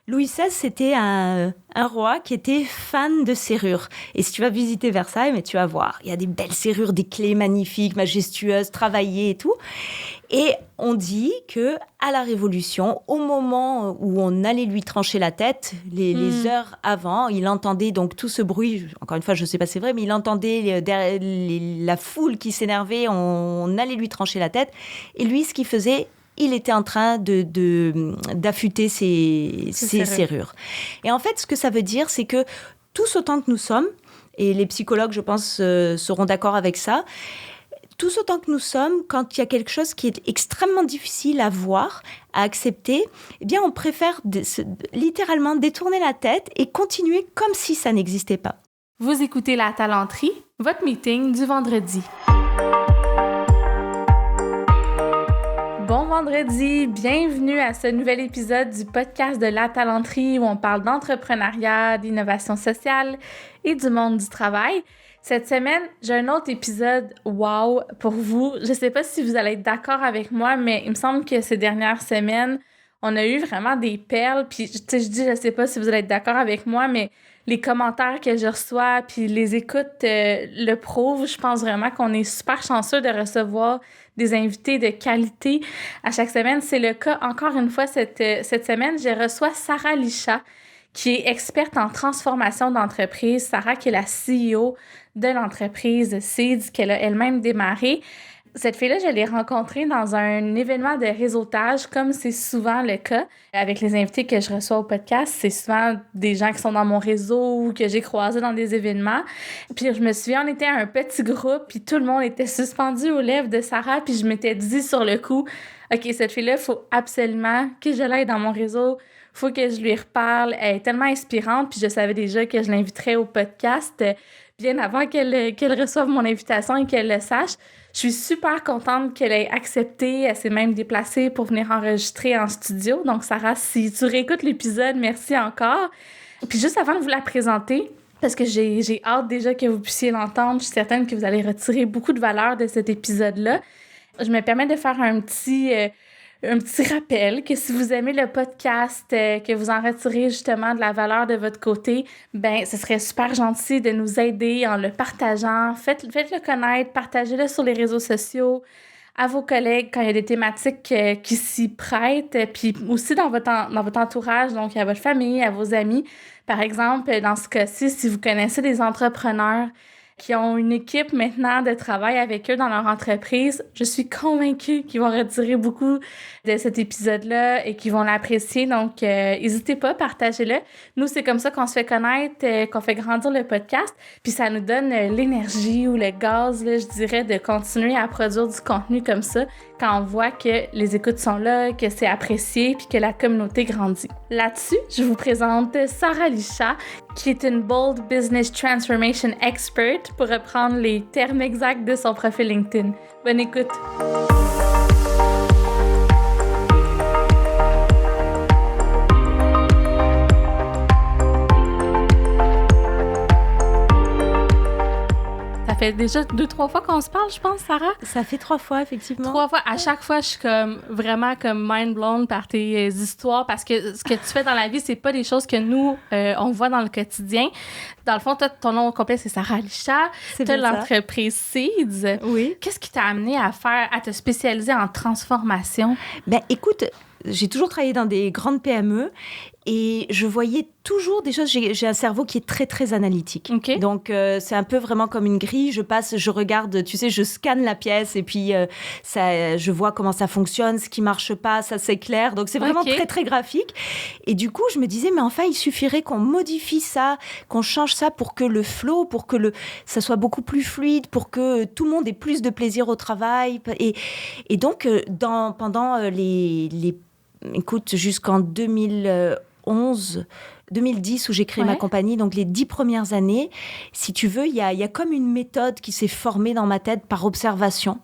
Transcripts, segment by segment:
Louis XVI, c'était un roi qui était fan de serrures. Et si tu vas visiter Versailles, mais tu vas voir, il y a des belles serrures, des clés magnifiques, majestueuses, travaillées et tout. Et on dit que à la Révolution, au moment où on allait lui trancher la tête, les heures avant, il entendait donc tout ce bruit. Encore une fois, je ne sais pas si c'est vrai, mais il entendait derrière la foule qui s'énervait. On allait lui trancher la tête. Et lui, ce qu'il faisait, il était en train d'affûter ses serrures. Et en fait, ce que ça veut dire, c'est que tous autant que nous sommes, et les psychologues, je pense, seront d'accord avec ça, tous autant que nous sommes, quand il y a quelque chose qui est extrêmement difficile à voir, à accepter, eh bien, on préfère littéralement détourner la tête et continuer comme si ça n'existait pas. Vous écoutez La Talenterie, votre meeting du vendredi. Bon vendredi, bienvenue à ce nouvel épisode du podcast de La Talenterie où on parle d'entrepreneuriat, d'innovation sociale et du monde du travail. Cette semaine, j'ai un autre épisode wow pour vous. Je ne sais pas si vous allez être d'accord avec moi, mais il me semble que ces dernières semaines, on a eu vraiment des perles. Puis, je ne sais pas si vous allez être d'accord avec moi, mais les commentaires que je reçois puis les écoutes le prouvent. Je pense vraiment qu'on est super chanceux de recevoir des invités de qualité à chaque semaine. C'est le cas, encore une fois, cette semaine, je reçois Sarah Lichat, qui est experte en transformation d'entreprise. Sarah, qui est la CEO de l'entreprise Seeds, qu'elle a elle-même démarrée. Cette fille-là, je l'ai rencontrée dans un événement de réseautage, comme c'est souvent le cas avec les invités que je reçois au podcast. C'est souvent des gens qui sont dans mon réseau ou que j'ai croisés dans des événements. Puis je me souviens, on était un petit groupe, puis tout le monde était suspendu aux lèvres de Sarah, puis je m'étais dit sur le coup, OK, cette fille-là, il faut absolument que je l'aide dans mon réseau. Faut que je lui reparle. Elle est tellement inspirante, puis je savais déjà que je l'inviterais au podcast bien avant qu'elle reçoive mon invitation et qu'elle le sache. Je suis super contente qu'elle ait accepté. Elle s'est même déplacée pour venir enregistrer en studio. Donc, Sarah, si tu réécoutes l'épisode, merci encore. Puis juste avant de vous la présenter, parce que j'ai hâte déjà que vous puissiez l'entendre, je suis certaine que vous allez retirer beaucoup de valeur de cet épisode-là. Je me permets de faire un petit rappel que si vous aimez le podcast, que vous en retirez justement de la valeur de votre côté, ben ce serait super gentil de nous aider en le partageant. Faites-le connaître, partagez-le sur les réseaux sociaux, à vos collègues quand il y a des thématiques qui s'y prêtent, puis aussi dans votre entourage, donc à votre famille, à vos amis. Par exemple, dans ce cas-ci, si vous connaissez des entrepreneurs qui ont une équipe maintenant de travail avec eux dans leur entreprise, je suis convaincue qu'ils vont retirer beaucoup de cet épisode-là et qu'ils vont l'apprécier. Donc, n'hésitez pas, partagez-le. Nous, c'est comme ça qu'on se fait connaître, qu'on fait grandir le podcast. Puis ça nous donne l'énergie ou le gaz, là, je dirais, de continuer à produire du contenu comme ça quand on voit que les écoutes sont là, que c'est apprécié puis que la communauté grandit. Là-dessus, je vous présente Sarah Lichat, qui est une Bold Business Transformation Expert, pour reprendre les termes exacts de son profil LinkedIn. Bonne écoute! Ça fait déjà 2-3 fois qu'on se parle, je pense, Sarah? Ça fait 3 fois, effectivement. 3 fois. À chaque fois, je suis vraiment mind blown par tes histoires, parce que ce que tu fais dans la vie, c'est pas des choses que nous, on voit dans le quotidien. Dans le fond, toi, ton nom complet, c'est Sarah Lichat. Tu as l'entreprise Seeds. Oui. Qu'est-ce qui t'a amené à te spécialiser en transformation? Ben, écoute, j'ai toujours travaillé dans des grandes PME et je voyais toujours des choses. J'ai un cerveau qui est très, très analytique. Okay. Donc, c'est un peu vraiment comme une grille. Je regarde, tu sais, je scanne la pièce et puis je vois comment ça fonctionne, ce qui marche pas, ça s'éclaire. Donc, c'est vraiment très, très graphique. Et du coup, je me disais, mais enfin, il suffirait qu'on modifie ça, qu'on change ça pour que le flow, pour que ça soit beaucoup plus fluide, pour que tout le monde ait plus de plaisir au travail. Et donc, pendant écoute, jusqu'en 2010 où j'ai créé ma compagnie, donc les 10 premières années, si tu veux, il y a comme une méthode qui s'est formée dans ma tête par observation.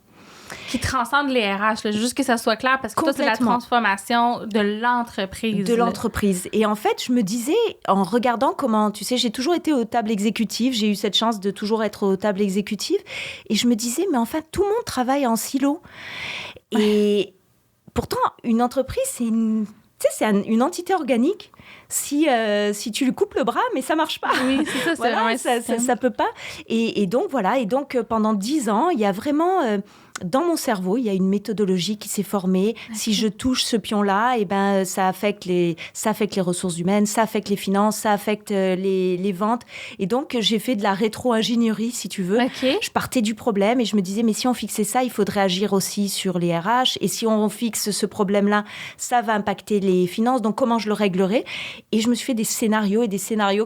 Qui transcende les RH, là, juste que ça soit clair, parce que toi, c'est la transformation de l'entreprise. De l'entreprise. Et en fait, je me disais, en regardant comment, tu sais, j'ai toujours été aux tables exécutives, j'ai eu cette chance de toujours être aux tables exécutives, et je me disais, mais enfin, tout le monde travaille en silo. Et pourtant, une entreprise, sais, c'est une entité organique. Si tu lui coupes le bras, mais ça marche pas. Oui, c'est ça, c'est Voilà, vraiment ça peut pas. Et donc, voilà. Et donc, pendant 10 ans, il y a vraiment... dans mon cerveau, il y a une méthodologie qui s'est formée. Okay. Si je touche ce pion-là, eh ben, ça affecte les ressources humaines, ça affecte les finances, ça affecte les ventes. Et donc, j'ai fait de la rétro-ingénierie, si tu veux. Okay. Je partais du problème et je me disais, mais si on fixait ça, il faudrait agir aussi sur les RH. Et si on fixe ce problème-là, ça va impacter les finances. Donc, comment je le réglerai? Et je me suis fait des scénarios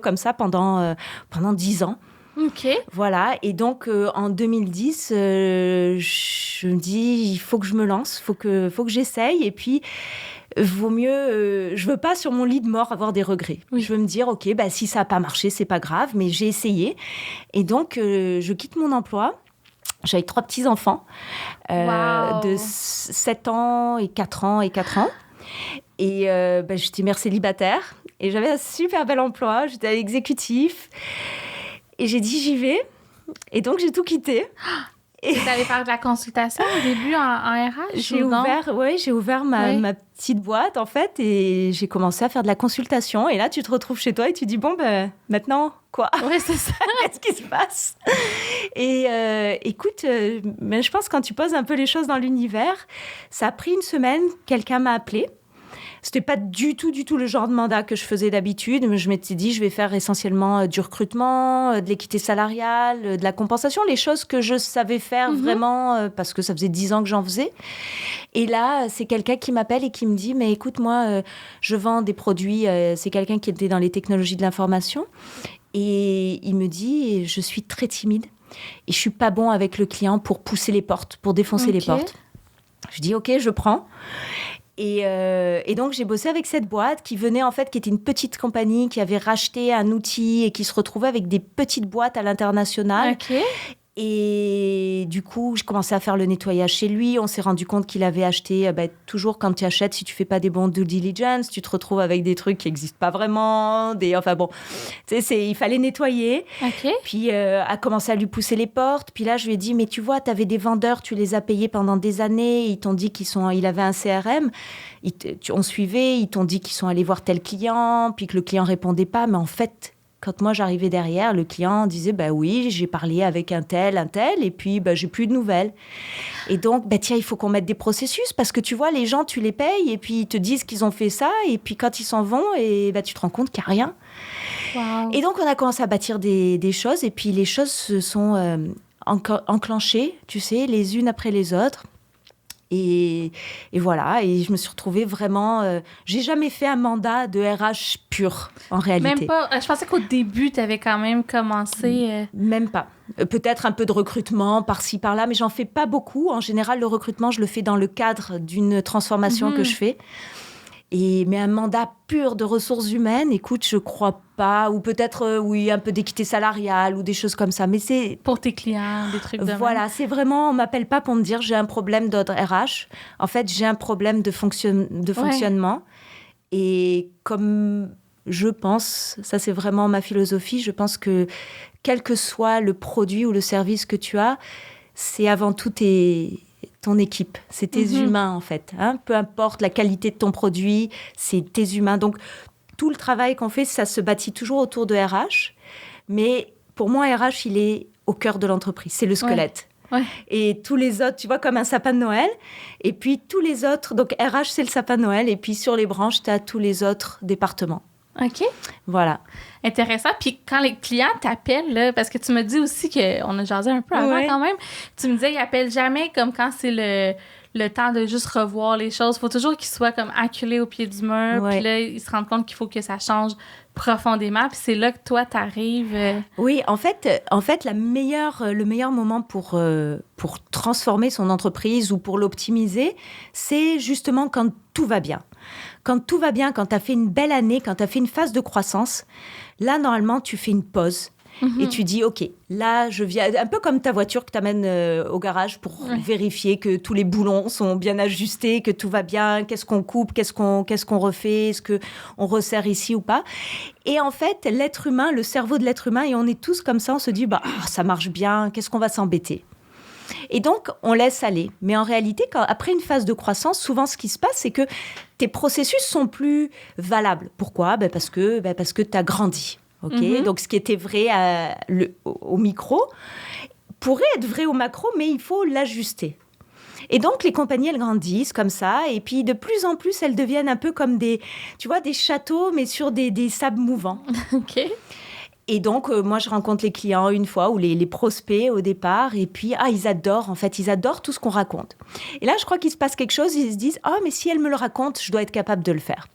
comme ça pendant 10 ans. OK. Voilà, et donc en 2010, je me dis, il faut que je me lance, faut que j'essaye, et puis vaut mieux, je veux pas sur mon lit de mort avoir des regrets. Oui. Je veux me dire, ok, bah, si ça n'a pas marché, c'est pas grave, mais j'ai essayé. Et donc, je quitte mon emploi. J'avais 3 petits-enfants de 7 ans et 4 ans et 4 ans. Et j'étais mère célibataire, et j'avais un super bel emploi, j'étais exécutif. Et j'ai dit, j'y vais. Et donc, j'ai tout quitté. Et tu allais faire de la consultation au début en RH? J'ai ouvert ma petite boîte, en fait, et j'ai commencé à faire de la consultation. Et là, tu te retrouves chez toi et tu dis, bon, maintenant, quoi? Oui, c'est ça. Qu'est-ce qui se passe? Et écoute, je pense que quand tu poses un peu les choses dans l'univers, ça a pris une semaine, quelqu'un m'a appelée. C'était pas du tout le genre de mandat que je faisais d'habitude. Mais je m'étais dit, je vais faire essentiellement du recrutement, de l'équité salariale, de la compensation, les choses que je savais faire vraiment parce que ça faisait 10 ans que j'en faisais. Et là, c'est quelqu'un qui m'appelle et qui me dit, mais écoute, moi, je vends des produits. C'est quelqu'un qui était dans les technologies de l'information. Et il me dit, je suis très timide et je suis pas bon avec le client pour pousser les portes, pour défoncer les portes. Je dis, ok, je prends. Et donc, j'ai bossé avec cette boîte qui était une petite compagnie qui avait racheté un outil et qui se retrouvait avec des petites boîtes à l'international. Okay. Et du coup, je commençais à faire le nettoyage chez lui. On s'est rendu compte qu'il avait acheté, toujours quand tu achètes, si tu fais pas des bons due diligence, tu te retrouves avec des trucs qui n'existent pas vraiment. Il fallait nettoyer. Okay. Puis, a commencé à lui pousser les portes. Puis là, je lui ai dit, mais tu vois, tu avais des vendeurs, tu les as payés pendant des années. Ils t'ont dit il avait un CRM. On suivait, ils t'ont dit qu'ils sont allés voir tel client, puis que le client répondait pas. Mais en fait, quand moi, j'arrivais derrière, le client disait, oui, j'ai parlé avec un tel, et puis, j'ai plus de nouvelles. Et donc, tiens, il faut qu'on mette des processus, parce que tu vois, les gens, tu les payes, et puis ils te disent qu'ils ont fait ça, et puis quand ils s'en vont, et tu te rends compte qu'il n'y a rien. Wow. Et donc, on a commencé à bâtir des choses, et puis les choses se sont enclenchées, tu sais, les unes après les autres. Et voilà, et je me suis retrouvée vraiment... j'ai jamais fait un mandat de RH pur, en réalité. Même pas? Je pensais qu'au début, tu avais quand même commencé... Même pas. Peut-être un peu de recrutement par-ci, par-là, mais j'en fais pas beaucoup. En général, le recrutement, je le fais dans le cadre d'une transformation que je fais. Mais un mandat pur de ressources humaines, écoute, je crois pas. Ou peut-être, oui, un peu d'équité salariale ou des choses comme ça. Mais c'est... Pour tes clients, des trucs de même. Voilà, c'est vraiment... On m'appelle pas pour me dire j'ai un problème d'ordre RH. En fait, j'ai un problème de fonctionnement. Et comme je pense, ça c'est vraiment ma philosophie, je pense que quel que soit le produit ou le service que tu as, c'est avant tout ton équipe, c'est tes humains en fait. Hein. Peu importe la qualité de ton produit, c'est tes humains. Donc, tout le travail qu'on fait, ça se bâtit toujours autour de RH. Mais pour moi, RH, il est au cœur de l'entreprise. C'est le squelette. Ouais. Et tous les autres, tu vois, comme un sapin de Noël. Et puis, tous les autres... Donc, RH, c'est le sapin de Noël. Et puis, sur les branches, tu as tous les autres départements. OK. Voilà. Intéressant. Puis quand les clients t'appellent, là, parce que tu me dis aussi qu'on a jasé un peu avant quand même, tu me disais, ils n'appellent jamais comme quand c'est le temps de juste revoir les choses. Il faut toujours qu'ils soient comme acculés au pied du mur. Puis là, ils se rendent compte qu'il faut que ça change profondément. Puis c'est là que toi, t'arrives... Oui, en fait le meilleur moment pour transformer son entreprise ou pour l'optimiser, c'est justement quand tout va bien. Quand tout va bien, quand tu as fait une belle année, quand tu as fait une phase de croissance, là, normalement, tu fais une pause. Et tu dis, OK, là, je viens... Un peu comme ta voiture que tu amènes au garage pour vérifier que tous les boulons sont bien ajustés, que tout va bien, qu'est-ce qu'on coupe, qu'est-ce qu'on refait, est-ce qu'on resserre ici ou pas. Et en fait, l'être humain, le cerveau de l'être humain, et on est tous comme ça, on se dit, ça marche bien, qu'est-ce qu'on va s'embêter ? Et donc, on laisse aller. Mais en réalité, après une phase de croissance, souvent, ce qui se passe, c'est que tes processus sont plus valables. Pourquoi ? Parce que tu as grandi. Okay, donc, ce qui était vrai au micro pourrait être vrai au macro, mais il faut l'ajuster. Et donc, les compagnies, elles grandissent comme ça. Et puis, de plus en plus, elles deviennent un peu comme des châteaux, mais sur des sables mouvants. OK. Et donc, moi, je rencontre les clients une fois, ou les prospects au départ. Et puis, ils adorent tout ce qu'on raconte. Et là, je crois qu'il se passe quelque chose. Ils se disent, mais si elle me le raconte, je dois être capable de le faire.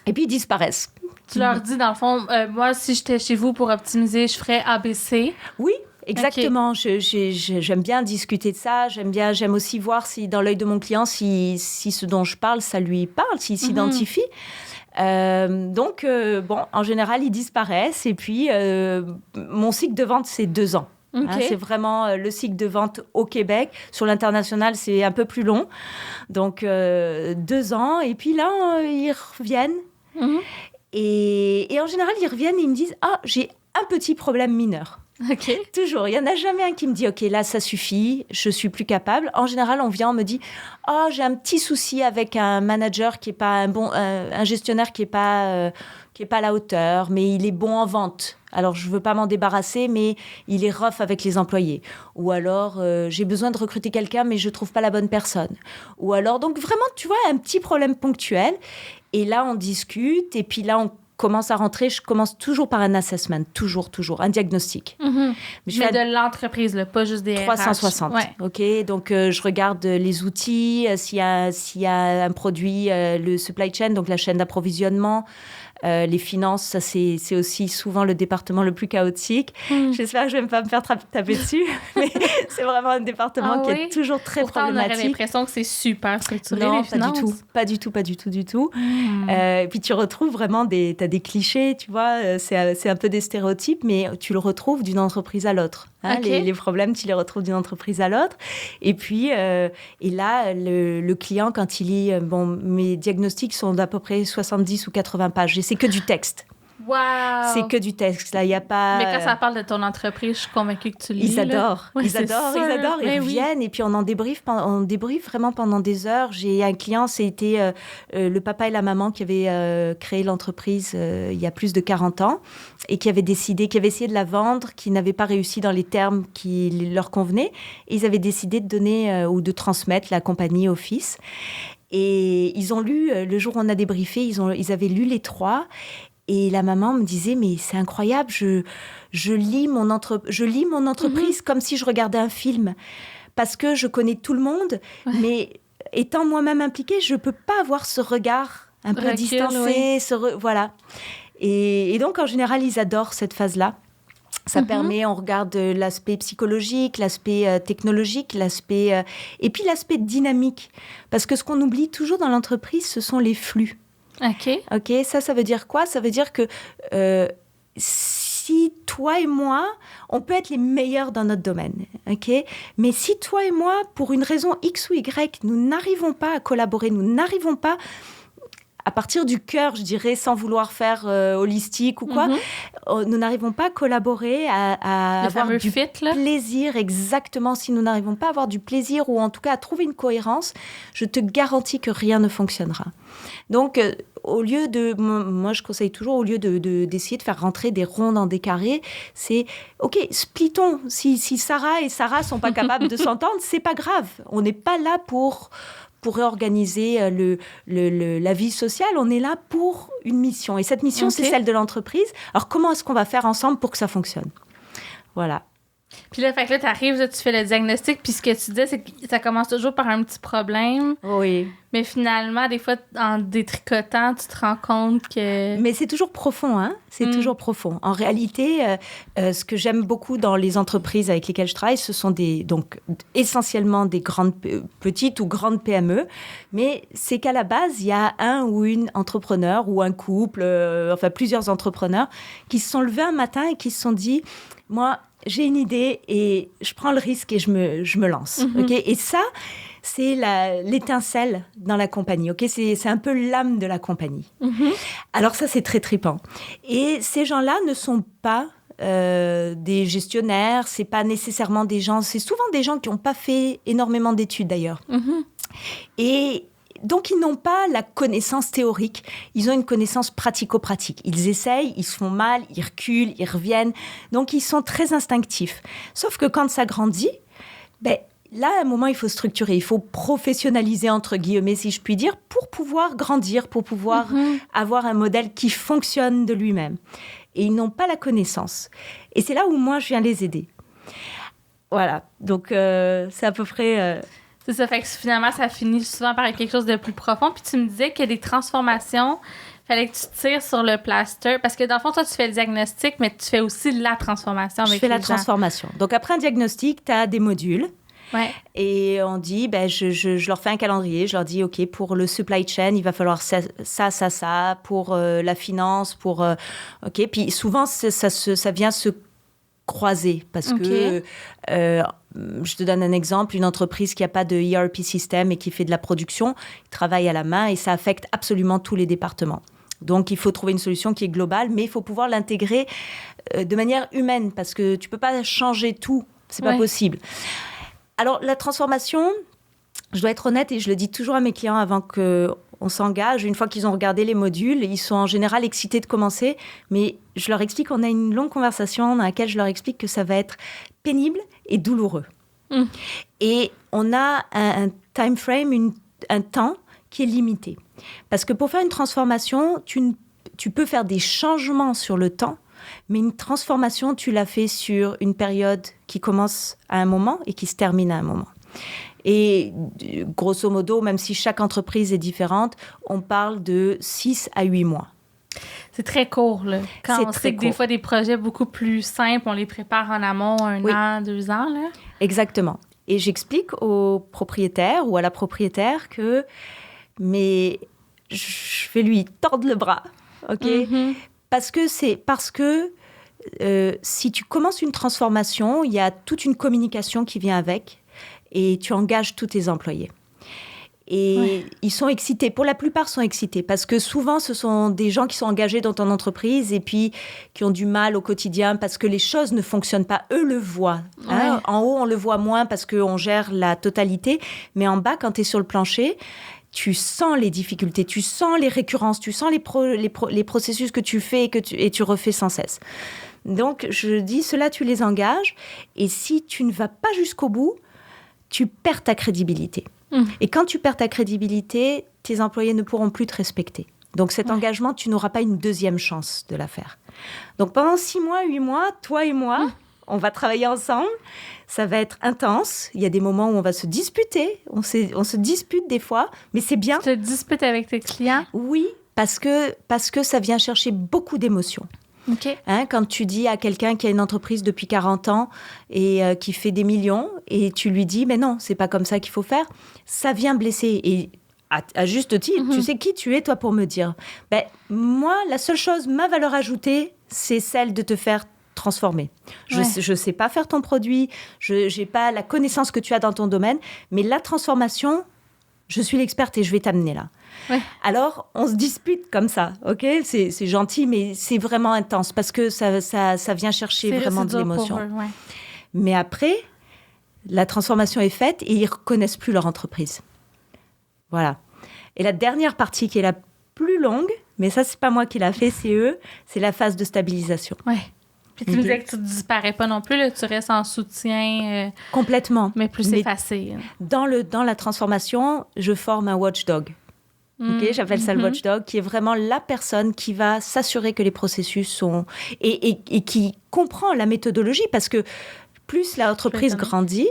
Et puis, ils disparaissent. Tu leur dis, dans le fond, moi, si j'étais chez vous pour optimiser, je ferais ABC. Oui, exactement. Okay. J'aime bien discuter de ça. J'aime aussi voir si, dans l'œil de mon client, si ce dont je parle, ça lui parle, s'il s'identifie. Donc, en général, ils disparaissent. Et puis, mon cycle de vente, c'est 2 ans. Okay. C'est vraiment le cycle de vente au Québec. Sur l'international, c'est un peu plus long. Donc, 2 ans. Et puis là, ils reviennent. Et en général, ils reviennent et ils me disent « j'ai un petit problème mineur ». OK. Toujours. Il n'y en a jamais un qui me dit « OK, là, ça suffit, je ne suis plus capable ». En général, on me dit « j'ai un petit souci avec un manager qui n'est pas un gestionnaire qui n'est pas à la hauteur, mais il est bon en vente. Alors, je ne veux pas m'en débarrasser, mais il est rough avec les employés. Ou alors, j'ai besoin de recruter quelqu'un, mais je ne trouve pas la bonne personne. Ou alors, donc vraiment, tu vois, un petit problème ponctuel. Et là, on discute. Et puis là, on commence à rentrer. Je commence toujours par un assessment. Toujours. Un diagnostic. Mais de l'entreprise, là, pas juste des 360. RH. Ouais. OK. Donc, je regarde les outils, s'il y a un produit, le supply chain, donc la chaîne d'approvisionnement. Les finances, ça, c'est aussi souvent le département le plus chaotique. J'espère que je ne vais pas me faire taper dessus, mais c'est vraiment un département qui est toujours très problématique. On aurait l'impression que c'est super structuré, non, les finances. Pas du tout. Et puis, tu retrouves vraiment t'as des clichés, tu vois, c'est un peu des stéréotypes, mais tu le retrouves d'une entreprise à l'autre. Okay. Les problèmes, tu les retrouves d'une entreprise à l'autre. Et puis, et là, le client, quand il lit, mes diagnostics sont d'à peu près 70 ou 80 pages. Et c'est que du texte. Wow! C'est que du texte. Là, il n'y a pas... Mais quand ça parle de ton entreprise, je suis convaincue que tu lis. Ils adorent. Ouais, ils reviennent. Et puis, on débriefe vraiment pendant des heures. J'ai un client, c'était le papa et la maman qui avaient créé l'entreprise il y a plus de 40 ans et qui avaient essayé de la vendre, qui n'avaient pas réussi dans les termes qui leur convenaient. Et ils avaient décidé de donner ou de transmettre la compagnie au fils. Et ils ont lu, le jour où on a débriefé, ils avaient lu les 3. Et la maman me disait, mais c'est incroyable, je lis mon entreprise comme si je regardais un film. Parce que je connais tout le monde, mais étant moi-même impliquée, je ne peux pas avoir ce regard un peu distancé. Voilà. Et donc, en général, ils adorent cette phase-là. Ça permet, on regarde l'aspect psychologique, l'aspect technologique, et puis l'aspect dynamique. Parce que ce qu'on oublie toujours dans l'entreprise, ce sont les flux. OK, ça veut dire quoi ? Ça veut dire que si toi et moi, on peut être les meilleurs dans notre domaine, OK ? Mais si toi et moi, pour une raison X ou Y, nous n'arrivons pas à collaborer, nous n'arrivons pas à partir du cœur, je dirais, sans vouloir faire holistique ou quoi, nous n'arrivons pas à collaborer, à avoir du plaisir, exactement. Si nous n'arrivons pas à avoir du plaisir ou en tout cas à trouver une cohérence, je te garantis que rien ne fonctionnera. Donc, moi je conseille toujours, au lieu d'essayer de faire rentrer des ronds dans des carrés, c'est, OK, splittons. Si Sarah et Sarah sont pas capables de s'entendre, c'est pas grave. On n'est pas là pour réorganiser la vie sociale, on est là pour une mission. Et cette mission, c'est celle de l'entreprise. Alors, comment est-ce qu'on va faire ensemble pour que ça fonctionne ? Voilà. Puis là, fait que là, t'arrives, là, tu fais le diagnostic, puis ce que tu dis, c'est que ça commence toujours par un petit problème. Oui. Mais finalement, des fois, en détricotant, tu te rends compte que... Mais c'est toujours profond, hein? C'est toujours profond. En réalité, ce que j'aime beaucoup dans les entreprises avec lesquelles je travaille, ce sont donc essentiellement des petites ou grandes PME. Mais c'est qu'à la base, il y a un ou une entrepreneur ou un couple, plusieurs entrepreneurs qui se sont levés un matin et qui se sont dit, moi, j'ai une idée et je prends le risque et je me lance. Okay? Et ça, c'est l'étincelle dans la compagnie. Okay? C'est un peu l'âme de la compagnie. Alors ça, c'est très trippant. Et ces gens-là ne sont pas des gestionnaires, c'est pas nécessairement des gens, c'est souvent des gens qui n'ont pas fait énormément d'études d'ailleurs. Et donc, ils n'ont pas la connaissance théorique, ils ont une connaissance pratico-pratique. Ils essayent, ils se font mal, ils reculent, ils reviennent. Donc, ils sont très instinctifs. Sauf que quand ça grandit, là, à un moment, il faut structurer, il faut professionnaliser, entre guillemets, si je puis dire, pour pouvoir grandir, pour pouvoir avoir un modèle qui fonctionne de lui-même. Et ils n'ont pas la connaissance. Et c'est là où moi, je viens les aider. Voilà, donc c'est à peu près... C'est ça, fait que finalement, ça finit souvent par quelque chose de plus profond. Puis tu me disais qu'il y a des transformations, il fallait que tu tires sur le plaster. Parce que dans le fond, toi, tu fais le diagnostic, mais tu fais aussi la transformation avec les gens. Je fais la transformation. Donc après un diagnostic, tu as des modules. Ouais. Et on dit, je leur fais un calendrier. Je leur dis, OK, pour le supply chain, il va falloir ça. Pour la finance, OK. Puis souvent, ça vient se croiser parce que je te donne un exemple, une entreprise qui n'a pas de ERP système et qui fait de la production, ils travaillent à la main et ça affecte absolument tous les départements. Donc, il faut trouver une solution qui est globale, mais il faut pouvoir l'intégrer de manière humaine parce que tu ne peux pas changer tout, ce n'est pas possible. Alors, la transformation, je dois être honnête et je le dis toujours à mes clients avant qu'on s'engage. Une fois qu'ils ont regardé les modules, ils sont en général excités de commencer, mais je leur explique, on a une longue conversation dans laquelle je leur explique que ça va être pénible et douloureux. Et on a un time frame, un temps qui est limité. Parce que pour faire une transformation, tu peux faire des changements sur le temps, mais une transformation, tu l'as fait sur une période qui commence à un moment et qui se termine à un moment. Et grosso modo, même si chaque entreprise est différente, on parle de 6 à 8 mois. C'est très court, là. Quand on sait que des fois, des projets beaucoup plus simples, on les prépare en amont, un an, 2 ans, là. Exactement. Et j'explique au propriétaire ou à la propriétaire mais je vais lui tordre le bras, OK? Parce que si tu commences une transformation, il y a toute une communication qui vient avec et tu engages tous tes employés. Et ils sont excités. Pour la plupart, sont excités parce que souvent, ce sont des gens qui sont engagés dans ton entreprise et puis qui ont du mal au quotidien parce que les choses ne fonctionnent pas. Eux le voient. Hein? En haut, on le voit moins parce qu'on gère la totalité. Mais en bas, quand tu es sur le plancher, tu sens les difficultés, tu sens les récurrences, tu sens les processus que tu fais et tu refais sans cesse. Donc, je dis, cela, tu les engages. Et si tu ne vas pas jusqu'au bout, tu perds ta crédibilité. Et quand tu perds ta crédibilité, tes employés ne pourront plus te respecter. Donc, cet engagement, tu n'auras pas une deuxième chance de la faire. Donc, pendant 6 mois, 8 mois, toi et moi, on va travailler ensemble. Ça va être intense. Il y a des moments où on va se disputer. On se dispute des fois, mais c'est bien. Tu te disputes avec tes clients? Oui, parce que ça vient chercher beaucoup d'émotions. Okay. Hein, quand tu dis à quelqu'un qui a une entreprise depuis 40 ans et qui fait des millions et tu lui dis mais non, c'est pas comme ça qu'il faut faire, ça vient blesser. Et à juste titre, tu sais qui tu es toi pour me dire. Moi, la seule chose, ma valeur ajoutée, c'est celle de te faire transformer. Je sais pas faire ton produit, je n'ai pas la connaissance que tu as dans ton domaine, mais la transformation, je suis l'experte et je vais t'amener là. Alors, on se dispute comme ça, OK? C'est gentil, mais c'est vraiment intense parce que ça vient chercher vraiment de l'émotion. Mais après, la transformation est faite et ils ne reconnaissent plus leur entreprise. Voilà. Et la dernière partie qui est la plus longue, mais ça, ce n'est pas moi qui l'a fait, c'est eux, c'est la phase de stabilisation. Puis tu me disais que tu ne disparais pas non plus, là, tu restes en soutien. Complètement. Mais plus effacé. Dans la transformation, je forme un watchdog. Okay, j'appelle ça le watchdog, qui est vraiment la personne qui va s'assurer que les processus sont... Et qui comprend la méthodologie, parce que plus l'entreprise grandit,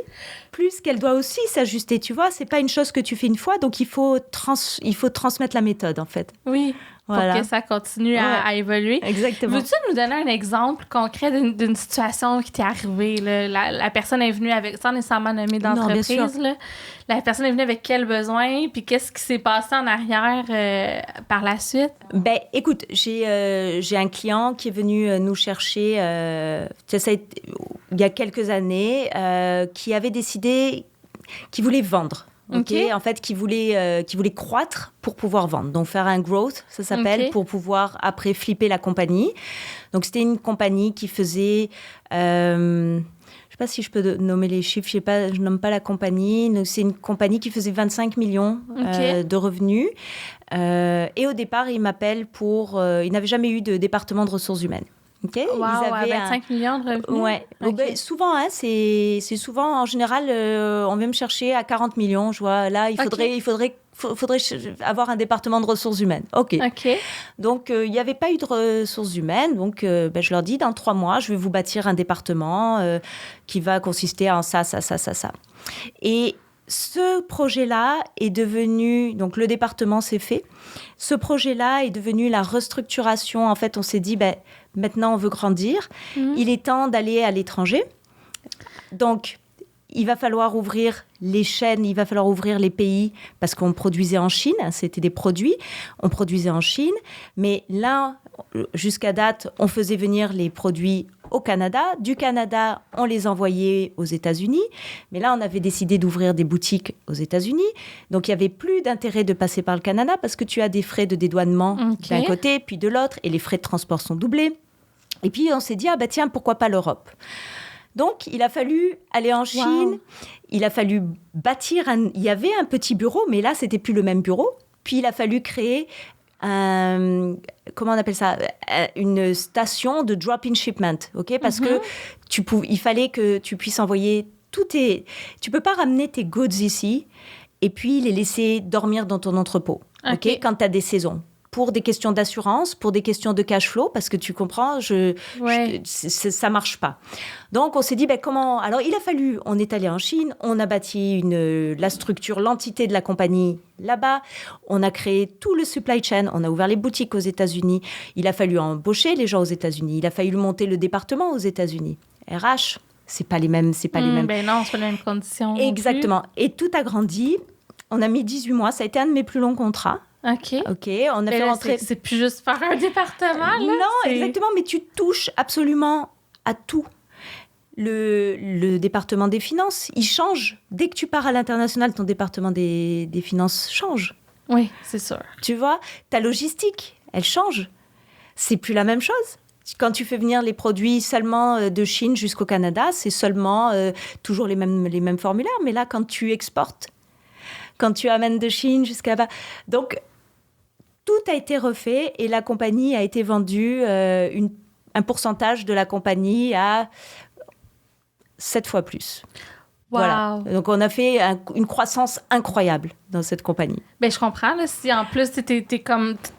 plus qu'elle doit aussi s'ajuster. Tu vois, c'est pas une chose que tu fais une fois, donc il faut transmettre la méthode, en fait. Oui, pour que ça continue à évoluer. Exactement. Veux-tu nous donner un exemple concret d'une situation qui t'est arrivée? Là? La personne est venue avec, sans nécessairement nommer d'entreprise, là, la personne est venue avec quel besoin, puis qu'est-ce qui s'est passé en arrière par la suite? Écoute, j'ai un client qui est venu nous chercher il y a quelques années, qui avait décidé qu'il voulait vendre. OK. En fait, qui voulait croître pour pouvoir vendre. Donc, faire un growth, ça s'appelle, pour pouvoir, après, flipper la compagnie. Donc, c'était une compagnie qui faisait... je ne sais pas si je peux nommer les chiffres, je nomme pas la compagnie. Donc, c'est une compagnie qui faisait 25 millions de revenus. Et au départ, ils m'appellent pour... ils n'avaient jamais eu de département de ressources humaines. Okay. Wow, ils avaient 25 millions de revenus? Ouais. Okay. Souvent, c'est souvent, en général, on vient me chercher à 40 millions. Je vois, là, il faudrait avoir un département de ressources humaines. OK. Donc, il n'y avait pas eu de ressources humaines. Donc, je leur dis, dans 3 mois, je vais vous bâtir un département qui va consister en ça. Et ce projet-là est devenu... Donc, le département s'est fait. Ce projet-là est devenu la restructuration. En fait, on s'est dit, maintenant, on veut grandir. Il est temps d'aller à l'étranger. Donc, il va falloir ouvrir les chaînes, il va falloir ouvrir les pays parce qu'on produisait en Chine. C'était des produits, on produisait en Chine. Mais là, jusqu'à date, on faisait venir les produits au Canada. Du Canada, on les envoyait aux États-Unis. Mais là, on avait décidé d'ouvrir des boutiques aux États-Unis. Donc, il n'y avait plus d'intérêt de passer par le Canada parce que tu as des frais de dédouanement d'un côté, puis de l'autre, et les frais de transport sont doublés. Et puis, on s'est dit, tiens, pourquoi pas l'Europe ? Donc, il a fallu aller en Chine. Il a fallu bâtir il y avait un petit bureau, mais là, c'était plus le même bureau. Puis, il a fallu créer comment on appelle ça, une station de drop-in shipment, ok, parce que il fallait que tu puisses envoyer tu peux pas ramener tes goods ici et puis les laisser dormir dans ton entrepôt, ok, quand tu as des saisons. Pour des questions d'assurance, pour des questions de cash flow, parce que tu comprends, ça marche pas. Donc, on s'est dit, comment... Alors, il a fallu, on est allé en Chine, on a bâti la structure, l'entité de la compagnie là-bas, on a créé tout le supply chain, on a ouvert les boutiques aux États-Unis, il a fallu embaucher les gens aux États-Unis, il a fallu monter le département aux États-Unis. RH, c'est pas les mêmes... non, c'est pas les mêmes conditions. Exactement. Et tout a grandi. On a mis 18 mois, ça a été un de mes plus longs contrats. OK. On a fait rentrer... C'est plus juste faire un département, là? Non, exactement, mais tu touches absolument à tout. Le département des finances, il change. Dès que tu pars à l'international, ton département des finances change. Oui, c'est sûr. Tu vois, ta logistique, elle change. C'est plus la même chose. Quand tu fais venir les produits seulement de Chine jusqu'au Canada, c'est seulement toujours les mêmes formulaires. Mais là, quand tu exportes, quand tu amènes de Chine jusqu'à là-bas... Donc, tout a été refait et la compagnie a été vendue, un pourcentage de la compagnie à 7 fois plus. Wow. Voilà. Donc, on a fait une croissance incroyable dans cette compagnie. Je comprends. Là, si en plus, tu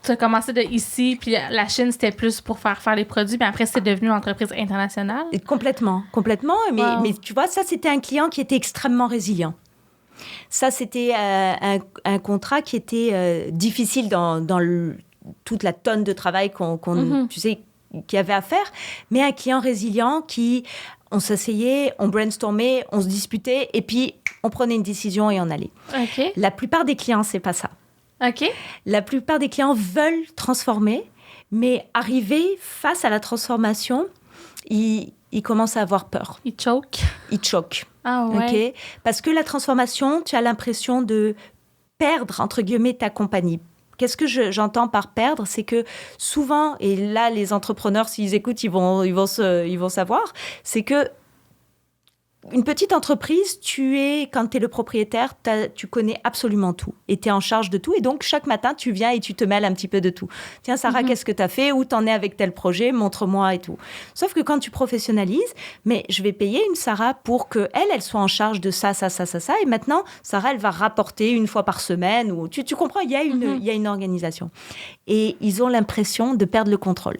as commencé de ici, puis la Chine, c'était plus pour faire les produits, puis après, c'est devenu une entreprise internationale. Et complètement. Mais tu vois, ça, c'était un client qui était extrêmement résilient. Ça, c'était un contrat qui était difficile dans toute la tonne de travail tu sais, qu'il y avait à faire, mais un client résilient on s'asseyait, on brainstormait, on se disputait, et puis on prenait une décision et on allait. Okay. La plupart des clients, c'est pas ça. OK. La plupart des clients veulent transformer, mais arriver face à la transformation, ils commencent à avoir peur. Ils choquent. Ah ouais. Okay? Parce que la transformation, tu as l'impression de perdre, entre guillemets, ta compagnie. Qu'est-ce que j'entends par perdre? C'est que souvent, et là, les entrepreneurs, s'ils écoutent, ils vont savoir, c'est que une petite entreprise, quand tu es le propriétaire, tu connais absolument tout. Et tu es en charge de tout. Et donc, chaque matin, tu viens et tu te mêles un petit peu de tout. Tiens, Sarah, qu'est-ce que tu as fait? Où t'en es avec tel projet? Montre-moi et tout. Sauf que quand tu professionnalises, mais je vais payer une Sarah pour qu'elle soit en charge de ça. Et maintenant, Sarah, elle va rapporter une fois par semaine. Ou, tu comprends, il y a une organisation. Et ils ont l'impression de perdre le contrôle.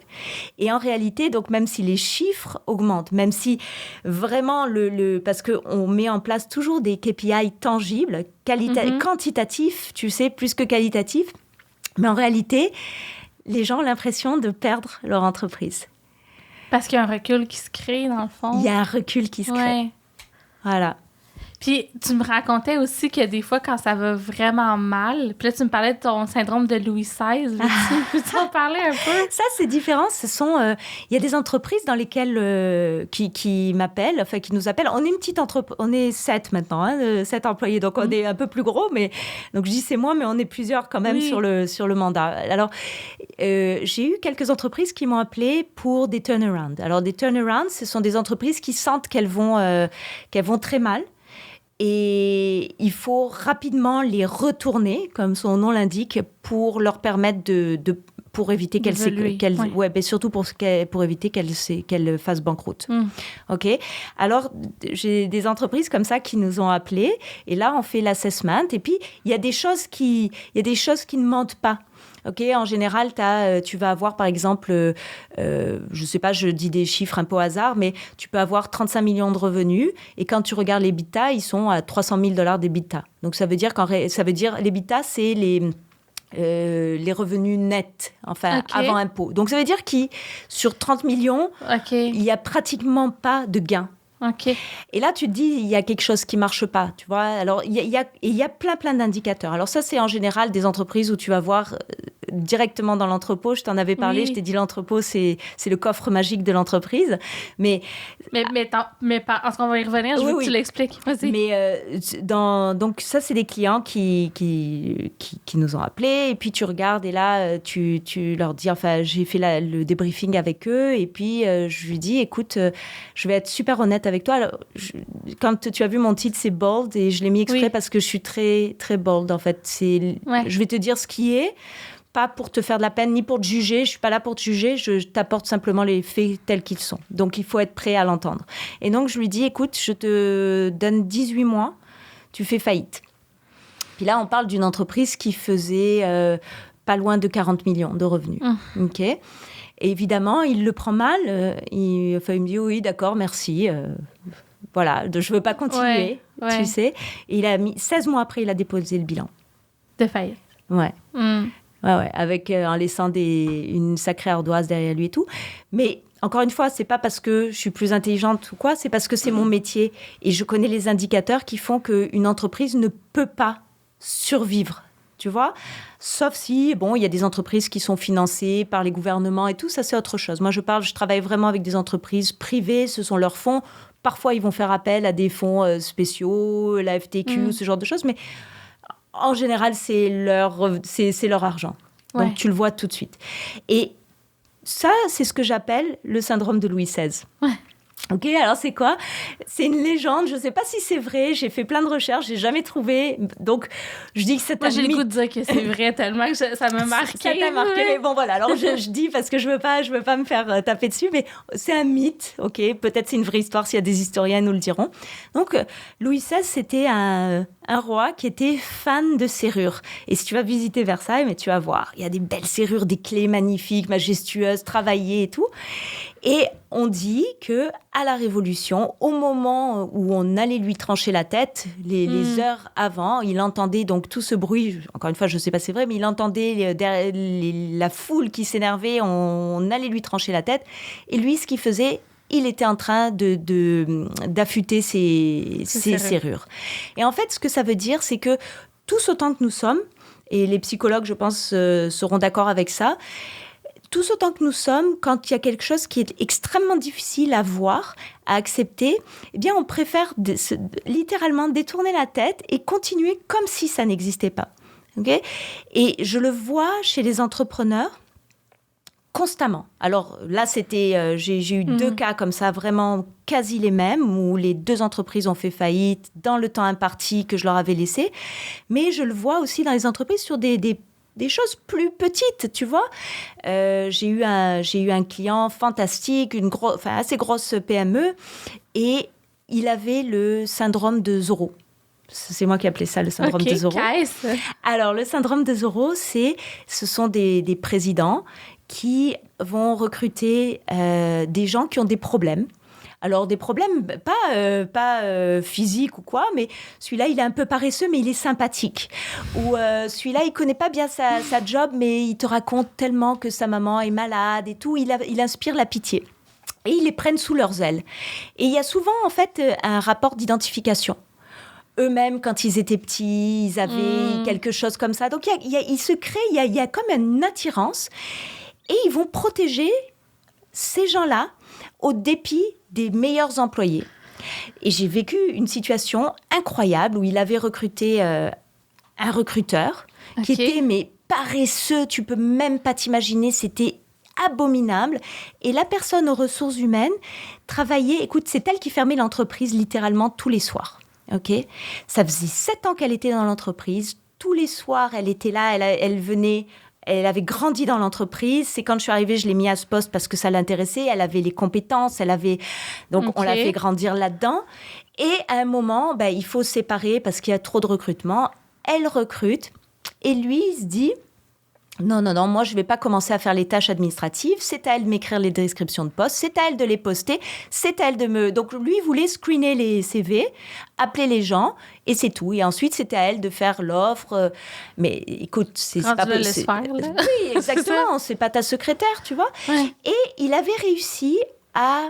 Et en réalité, donc, même si les chiffres augmentent, même si vraiment parce qu'on met en place toujours des KPI tangibles, quantitatifs, tu sais, plus que qualitatifs. Mais en réalité, les gens ont l'impression de perdre leur entreprise. Parce qu'il y a un recul qui se crée, dans le fond. Il y a un recul qui se crée. Voilà. Puis tu me racontais aussi que des fois, quand ça va vraiment mal, puis là, tu me parlais de ton syndrome de Louis XVI. Peux-tu en parler un peu? Ça, c'est différent. Il y a des entreprises dans lesquelles qui m'appellent, enfin qui nous appellent. On est une petite entreprise, on est 7 maintenant, hein, 7 employés, donc on est un peu plus gros, mais donc je dis c'est moi, mais on est plusieurs quand même sur le mandat. Alors, j'ai eu quelques entreprises qui m'ont appelé pour des turnarounds. Alors, des turnarounds, ce sont des entreprises qui sentent qu'elles vont très mal. Et il faut rapidement les retourner, comme son nom l'indique, pour leur permettre pour éviter surtout pour éviter qu'elles fassent banqueroute. Ok. Alors j'ai des entreprises comme ça qui nous ont appelés, et là on fait l'assessment, et puis il y a des choses qui ne mentent pas. Ok, en général, tu vas avoir, par exemple, je sais pas, je dis des chiffres un peu au hasard, mais tu peux avoir 35 millions de revenus, et quand tu regardes les l'EBITDA, ils sont à $300 000 d'EBITDA. Donc ça veut dire l'EBITDA, c'est les revenus nets, avant impôt. Donc ça veut dire que sur 30 millions, il n'y a pratiquement pas de gain. Okay. Et là, tu te dis, il y a quelque chose qui ne marche pas, tu vois. Alors, il y a plein d'indicateurs. Alors ça, c'est en général des entreprises où tu vas voir directement dans l'entrepôt. Je t'en avais parlé, je t'ai dit l'entrepôt, c'est le coffre magique de l'entreprise. Mais parce qu'on va y revenir, je veux que tu l'expliques. Vas-y. Mais donc ça, c'est des clients qui nous ont appelés. Et puis, tu regardes et là, tu leur dis, j'ai fait le débriefing avec eux. Et puis, je lui dis, écoute, je vais être super honnête avec toi. Alors, quand tu as vu mon titre, c'est bold, et je l'ai mis exprès parce que je suis très, très bold, en fait. Je vais te dire ce qui est, pas pour te faire de la peine, ni pour te juger. Je suis pas là pour te juger, je t'apporte simplement les faits tels qu'ils sont. Donc, il faut être prêt à l'entendre. Et donc, je lui dis, écoute, je te donne 18 mois, tu fais faillite. Puis là, on parle d'une entreprise qui faisait pas loin de 40 millions de revenus. OK. Et évidemment, il le prend mal. Il me dit, oui, d'accord, merci. Voilà, je ne veux pas continuer, tu sais. Et il a mis 16 mois après, il a déposé le bilan. De faillite. Ouais. Ouais, en laissant une sacrée ardoise derrière lui et tout. Mais encore une fois, c'est pas parce que je suis plus intelligente ou quoi, c'est parce que c'est mon métier. Et je connais les indicateurs qui font qu'une entreprise ne peut pas survivre. Tu vois, sauf si, il y a des entreprises qui sont financées par les gouvernements et tout, ça c'est autre chose. Moi, je travaille vraiment avec des entreprises privées, ce sont leurs fonds. Parfois, ils vont faire appel à des fonds spéciaux, la FTQ, ce genre de choses, mais en général, c'est leur argent. Donc, tu le vois tout de suite. Et ça, c'est ce que j'appelle le syndrome de Louis XVI. Ouais. Ok, alors c'est quoi ? C'est une légende, je ne sais pas si c'est vrai, j'ai fait plein de recherches, je n'ai jamais trouvé, donc je dis que c'est un mythe. Moi, j'ai le goût de dire que c'est vrai tellement que ça m'a marqué. Ça t'a marqué, mais bon voilà, alors je dis parce que je veux pas me faire taper dessus, mais c'est un mythe, ok, peut-être c'est une vraie histoire, s'il y a des historiens, nous le diront. Donc, Louis XVI, c'était un roi qui était fan de serrures. Et si tu vas visiter Versailles, mais tu vas voir, il y a des belles serrures, des clés magnifiques, majestueuses, travaillées et tout. Et on dit que à la Révolution, au moment où on allait lui trancher la tête, les heures avant, il entendait donc tout ce bruit. Encore une fois, je ne sais pas si c'est vrai, mais il entendait la foule qui s'énervait. On allait lui trancher la tête. Et lui, ce qu'il faisait, il était en train d'affûter ses serrures. Et en fait, ce que ça veut dire, c'est que tous autant que nous sommes, et les psychologues, je pense, seront d'accord avec ça, tous autant que nous sommes, quand il y a quelque chose qui est extrêmement difficile à voir, à accepter, eh bien, on préfère littéralement détourner la tête et continuer comme si ça n'existait pas. Okay ? Et je le vois chez les entrepreneurs constamment. Alors là, j'ai eu 2 cas comme ça, vraiment quasi les mêmes, où les 2 entreprises ont fait faillite dans le temps imparti que je leur avais laissé. Mais je le vois aussi dans les entreprises sur des choses plus petites, tu vois. J'ai eu un client fantastique, assez grosse PME, et il avait le syndrome de Zorro. C'est moi qui appelais ça le syndrome de Zorro. Qu'est-ce ? Alors, le syndrome de Zorro, ce sont des présidents qui vont recruter des gens qui ont des problèmes. Alors, des problèmes pas physiques ou quoi, mais celui-là, il est un peu paresseux, mais il est sympathique. Ou celui-là, il connaît pas bien sa job, mais il te raconte tellement que sa maman est malade et tout. Il inspire la pitié. Et ils les prennent sous leurs ailes. Et il y a souvent, en fait, un rapport d'identification. eux-mêmes, quand ils étaient petits, ils avaient quelque chose comme ça. Donc, il se crée, il y a comme une attirance. Et ils vont protéger ces gens-là au dépit des meilleurs employés. Et j'ai vécu une situation incroyable où il avait recruté un recruteur qui était mais paresseux, tu peux même pas t'imaginer, c'était abominable. Et la personne aux ressources humaines travaillait, écoute, c'est elle qui fermait l'entreprise littéralement tous les soirs. Okay, ça faisait 7 ans qu'elle était dans l'entreprise. Tous les soirs, elle était là, elle venait... Elle avait grandi dans l'entreprise. C'est quand je suis arrivée, je l'ai mis à ce poste parce que ça l'intéressait. Elle avait les compétences, donc on l'a fait grandir là-dedans. Et à un moment, il faut se séparer parce qu'il y a trop de recrutement. Elle recrute et lui, il se dit non, moi je ne vais pas commencer à faire les tâches administratives. C'est à elle de m'écrire les descriptions de poste. C'est à elle de les poster. C'est à elle de me... Donc lui, il voulait screener les CV, appeler les gens et c'est tout. Et ensuite, c'était à elle de faire l'offre. Mais écoute, c'est pas possible. Oui, exactement. C'est pas ta secrétaire, tu vois. Ouais. Et il avait réussi à...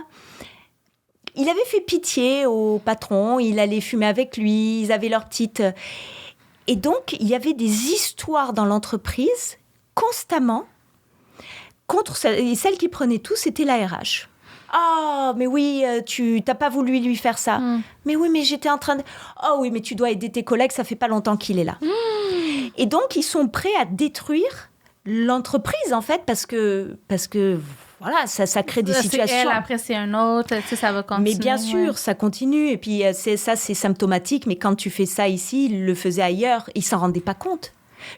Il avait fait pitié au patron. Il allait fumer avec lui. Ils avaient leur petite... Et donc, il y avait des histoires dans l'entreprise constamment contre celle qui prenait tout, c'était la RH. Ah, mais oui, tu n'as pas voulu lui faire ça. Mais oui, mais j'étais en train de... Oh oui, mais tu dois aider tes collègues, ça fait pas longtemps qu'il est là. Et donc, ils sont prêts à détruire l'entreprise, en fait, parce que voilà, ça crée des situations. C'est elle, après c'est un autre, tu sais, ça va continuer. Mais bien sûr, ça continue. Et puis, c'est symptomatique. Mais quand tu fais ça ici, il le faisait ailleurs. Il s'en rendait pas compte.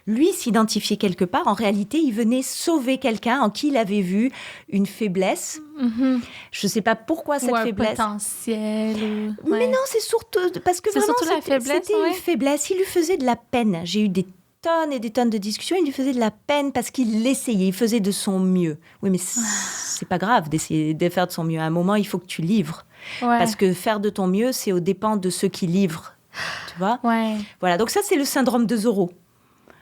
Lui s'identifiait quelque part. En réalité, il venait sauver quelqu'un en qui il avait vu une faiblesse. Mm-hmm. Je ne sais pas pourquoi cette faiblesse. Un potentiel. Mais non, c'est surtout parce que vraiment, c'était une faiblesse. Il lui faisait de la peine. J'ai eu des tonnes et des tonnes de discussions. Il lui faisait de la peine parce qu'il l'essayait. Il faisait de son mieux. Oui, mais c'est pas grave d'essayer de faire de son mieux. À un moment, il faut que tu livres. Ouais. Parce que faire de ton mieux, c'est aux dépens de ceux qui livrent. Tu vois ? Ouais. Voilà. Donc ça, c'est le syndrome de Zorro.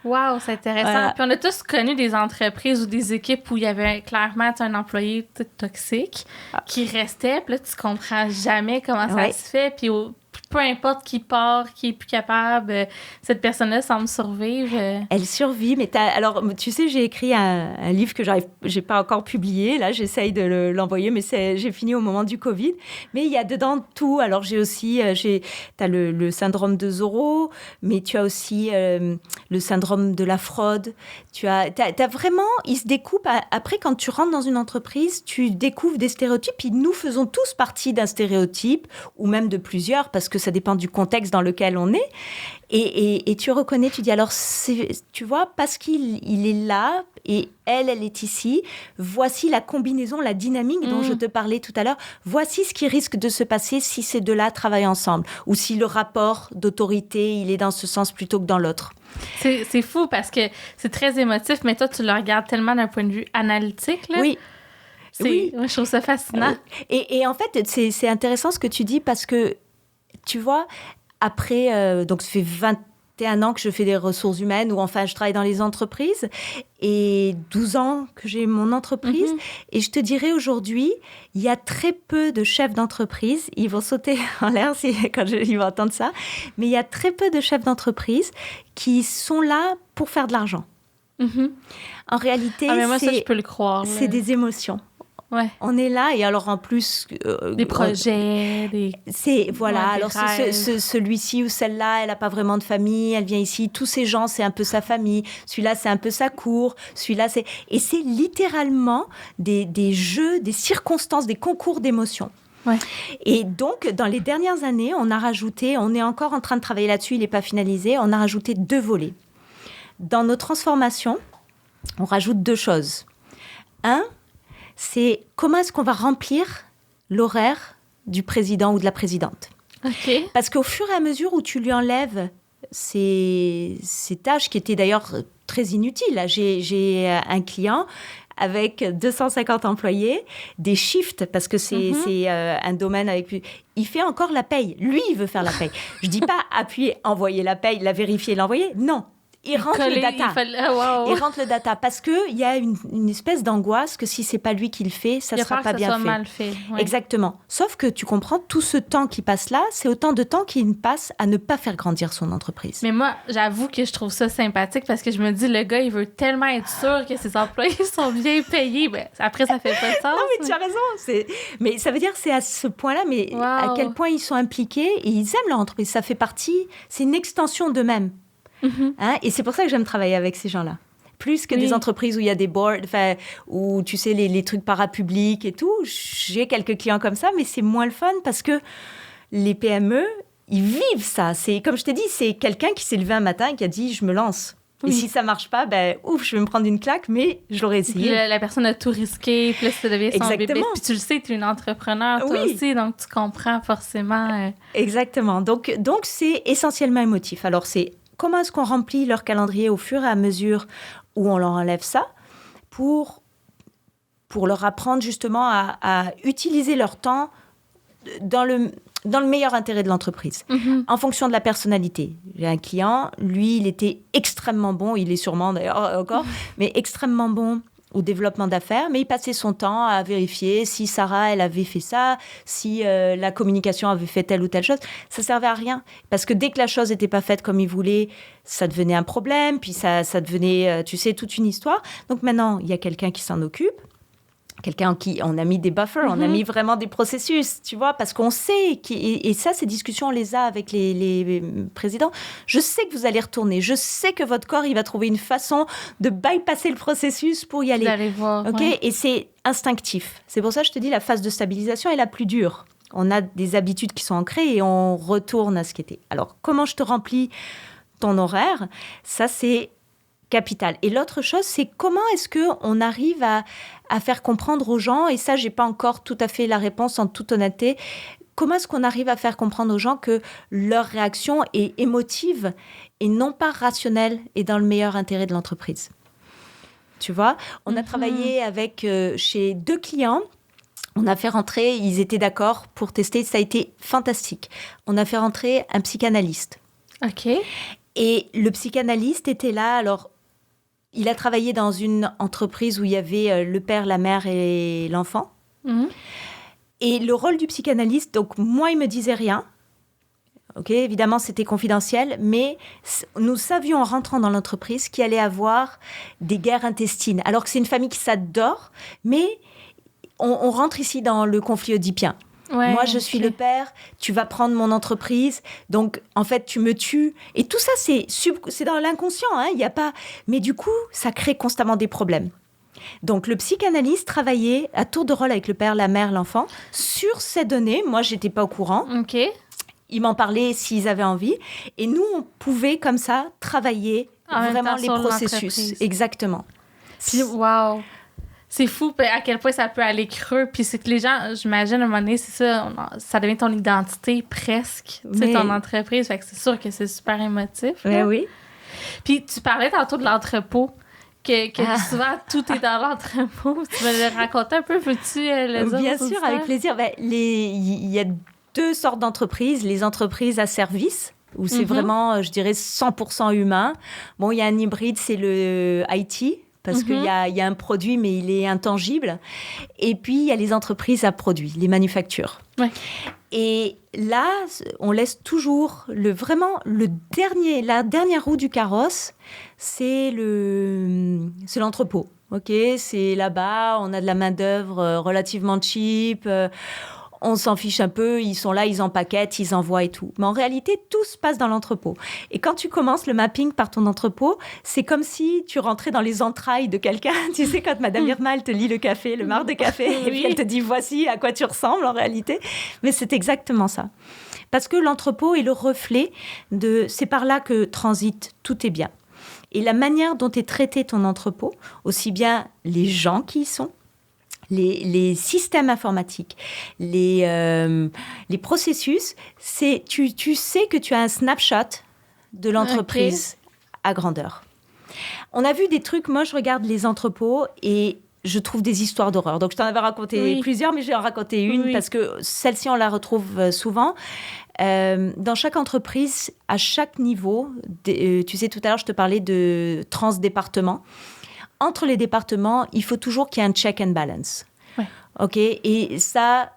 Wow, c'est intéressant. Voilà. Puis on a tous connu des entreprises ou des équipes où il y avait clairement un employé toxique qui restait. Puis là, tu comprends jamais comment ça se fait. Puis peu importe qui part, qui est plus capable, cette personne-là semble survivre. Elle survit, mais alors, tu sais, j'ai écrit un livre que j'ai pas encore publié. Là, j'essaye de l'envoyer, mais j'ai fini au moment du Covid. Mais il y a dedans tout. Alors, j'ai aussi, t'as le syndrome de Zorro, mais tu as aussi le syndrome de la fraude. T'as vraiment, il se découpe. Après, quand tu rentres dans une entreprise, tu découvres des stéréotypes. Puis nous faisons tous partie d'un stéréotype, ou même de plusieurs, parce que ça dépend du contexte dans lequel on est. Et tu reconnais, tu dis, alors, tu vois, parce qu'il est là et elle est ici, voici la combinaison, la dynamique dont je te parlais tout à l'heure. Voici ce qui risque de se passer si ces deux-là travaillent ensemble ou si le rapport d'autorité, il est dans ce sens plutôt que dans l'autre. C'est fou parce que c'est très émotif, mais toi, tu le regardes tellement d'un point de vue analytique, là. Oui. Oui. Moi, je trouve ça fascinant. Et en fait, c'est intéressant ce que tu dis parce que, tu vois, après, donc ça fait 21 ans que je fais des ressources humaines ou enfin, je travaille dans les entreprises et 12 ans que j'ai mon entreprise. Et je te dirais aujourd'hui, il y a très peu de chefs d'entreprise. Ils vont sauter en l'air quand ils vont entendre ça. Mais il y a très peu de chefs d'entreprise qui sont là pour faire de l'argent. En réalité, mais moi, ça, je peux le croire. C'est des émotions. Ouais. On est là et alors en plus des projets, alors celui-ci ou celle-là, elle a pas vraiment de famille, elle vient ici, tous ces gens c'est un peu sa famille, celui-là c'est un peu sa cour, celui-là c'est littéralement des jeux, des circonstances, des concours d'émotions. Ouais. Et donc dans les dernières années, on est encore en train de travailler là-dessus, il n'est pas finalisé, on a rajouté 2 volets. Dans nos transformations, on rajoute 2 choses. C'est comment est-ce qu'on va remplir l'horaire du président ou de la présidente. Okay. Parce qu'au fur et à mesure où tu lui enlèves ces tâches qui étaient d'ailleurs très inutiles. Là, j'ai un client avec 250 employés, des shifts, parce que c'est un domaine avec... Il fait encore la paye. Lui, il veut faire la paye. Je ne dis pas appuyer, envoyer la paye, la vérifier, l'envoyer. Non. il rentre le data. Wow. Il rentre le data parce qu'il y a une espèce d'angoisse que si c'est pas lui qui le fait, ça sera pas bien fait. Mal fait. Ouais. Exactement. Sauf que tu comprends, tout ce temps qui passe là, c'est autant de temps qu'il passe à ne pas faire grandir son entreprise. Mais moi, j'avoue que je trouve ça sympathique parce que je me dis, le gars, il veut tellement être sûr que ses employés sont bien payés. Ben, après, ça fait pas de sens. Non, mais tu as raison. Mais ça veut dire que c'est à ce point-là, mais à quel point ils sont impliqués et ils aiment leur entreprise. Ça fait partie, c'est une extension d'eux-mêmes. Hein? Et c'est pour ça que j'aime travailler avec ces gens-là. Plus que des entreprises où il y a des boards, où tu sais, les trucs parapublics et tout. J'ai quelques clients comme ça, mais c'est moins le fun parce que les PME, ils vivent ça. C'est, comme je t'ai dit, c'est quelqu'un qui s'est levé un matin et qui a dit « je me lance ». Et si ça marche pas, je vais me prendre une claque, mais je l'aurais essayé. La personne a tout risqué, puis là, ça devient son bébé. Puis tu le sais, tu es une entrepreneur, toi aussi, donc tu comprends forcément. Exactement. Donc, c'est essentiellement émotif. Alors, c'est comment est-ce qu'on remplit leur calendrier au fur et à mesure où on leur enlève ça pour leur apprendre justement à utiliser leur temps dans le meilleur intérêt de l'entreprise, en fonction de la personnalité. J'ai un client, lui, il était extrêmement bon, il est sûrement d'ailleurs encore, mais extrêmement bon au développement d'affaires, mais il passait son temps à vérifier si Sarah, elle avait fait ça, si la communication avait fait telle ou telle chose. Ça servait à rien, parce que dès que la chose n'était pas faite comme il voulait, ça devenait un problème, puis ça devenait, tu sais, toute une histoire. Donc maintenant, il y a quelqu'un qui s'en occupe, quelqu'un en qui on a mis des buffers, on a mis vraiment des processus, tu vois, parce qu'on sait, et ça, ces discussions, on les a avec les présidents. Je sais que vous allez retourner, je sais que votre corps, il va trouver une façon de bypasser le processus pour y aller. Vous allez voir. OK? Et c'est instinctif. C'est pour ça que je te dis, la phase de stabilisation est la plus dure. On a des habitudes qui sont ancrées et on retourne à ce qui était. Alors, comment je te remplis ton horaire? Ça, c'est capital. Et l'autre chose, c'est comment est-ce qu'on arrive à faire comprendre aux gens, et ça, je n'ai pas encore tout à fait la réponse en toute honnêteté, comment est-ce qu'on arrive à faire comprendre aux gens que leur réaction est émotive et non pas rationnelle et dans le meilleur intérêt de l'entreprise. Tu vois, on a travaillé avec chez 2 clients. On a fait rentrer, ils étaient d'accord pour tester, ça a été fantastique. On a fait rentrer un psychanalyste. OK. Et le psychanalyste était là, alors il a travaillé dans une entreprise où il y avait le père, la mère et l'enfant. Et le rôle du psychanalyste, donc moi, il me disait rien. Ok, évidemment, c'était confidentiel, mais nous savions en rentrant dans l'entreprise qu'il allait avoir des guerres intestines. Alors que c'est une famille qui s'adore, mais on rentre ici dans le conflit oedipien. Ouais, moi, je suis le père, tu vas prendre mon entreprise, donc en fait, tu me tues. Et tout ça, c'est dans l'inconscient, hein, y a pas... Mais du coup, ça crée constamment des problèmes. Donc, le psychanalyste travaillait à tour de rôle avec le père, la mère, l'enfant, sur ces données. Moi, je n'étais pas au courant. OK. Ils m'en parlaient s'ils avaient envie. Et nous, on pouvait, comme ça, travailler vraiment les processus. Exactement. Puis, wow! C'est fou à quel point ça peut aller creux. Puis c'est que les gens, j'imagine, à un moment donné, c'est ça, ça devient ton identité presque, tu sais, ton entreprise. Fait que c'est sûr que c'est super émotif. Mais oui. Puis tu parlais tantôt de l'entrepôt, que souvent, tout est dans l'entrepôt. Tu veux le raconter un peu? Peux-tu le dire? Bien sûr, avec plaisir. Il y a 2 sortes d'entreprises. Les entreprises à service, où c'est vraiment, je dirais, 100% humain. Bon, il y a un hybride, c'est le IT, parce qu'il y a un produit, mais il est intangible. Et puis, il y a les entreprises à produits, les manufactures. Ouais. Et là, on laisse toujours la dernière roue du carrosse, c'est l'entrepôt. Ok, c'est là-bas, on a de la main-d'œuvre relativement cheap. On s'en fiche un peu, ils sont là, ils empaquettent, ils envoient et tout. Mais en réalité, tout se passe dans l'entrepôt. Et quand tu commences le mapping par ton entrepôt, c'est comme si tu rentrais dans les entrailles de quelqu'un. Tu sais, quand Madame Irma, elle te lit le café, le marc de café, et puis elle te dit, voici à quoi tu ressembles en réalité. Mais c'est exactement ça. Parce que l'entrepôt est le reflet c'est par là que transite tout est bien. Et la manière dont est traité ton entrepôt, aussi bien les gens qui y sont, les systèmes informatiques, les processus, tu sais que tu as un snapshot de l'entreprise à grandeur. On a vu des trucs, moi je regarde les entrepôts et je trouve des histoires d'horreur. Donc, je t'en avais raconté plusieurs, mais je vais en raconter une parce que celle-ci, on la retrouve souvent. Dans chaque entreprise, à chaque niveau, tu sais, tout à l'heure, je te parlais de transdépartement. Entre les départements, il faut toujours qu'il y ait un check and balance. Ouais. OK? Et ça,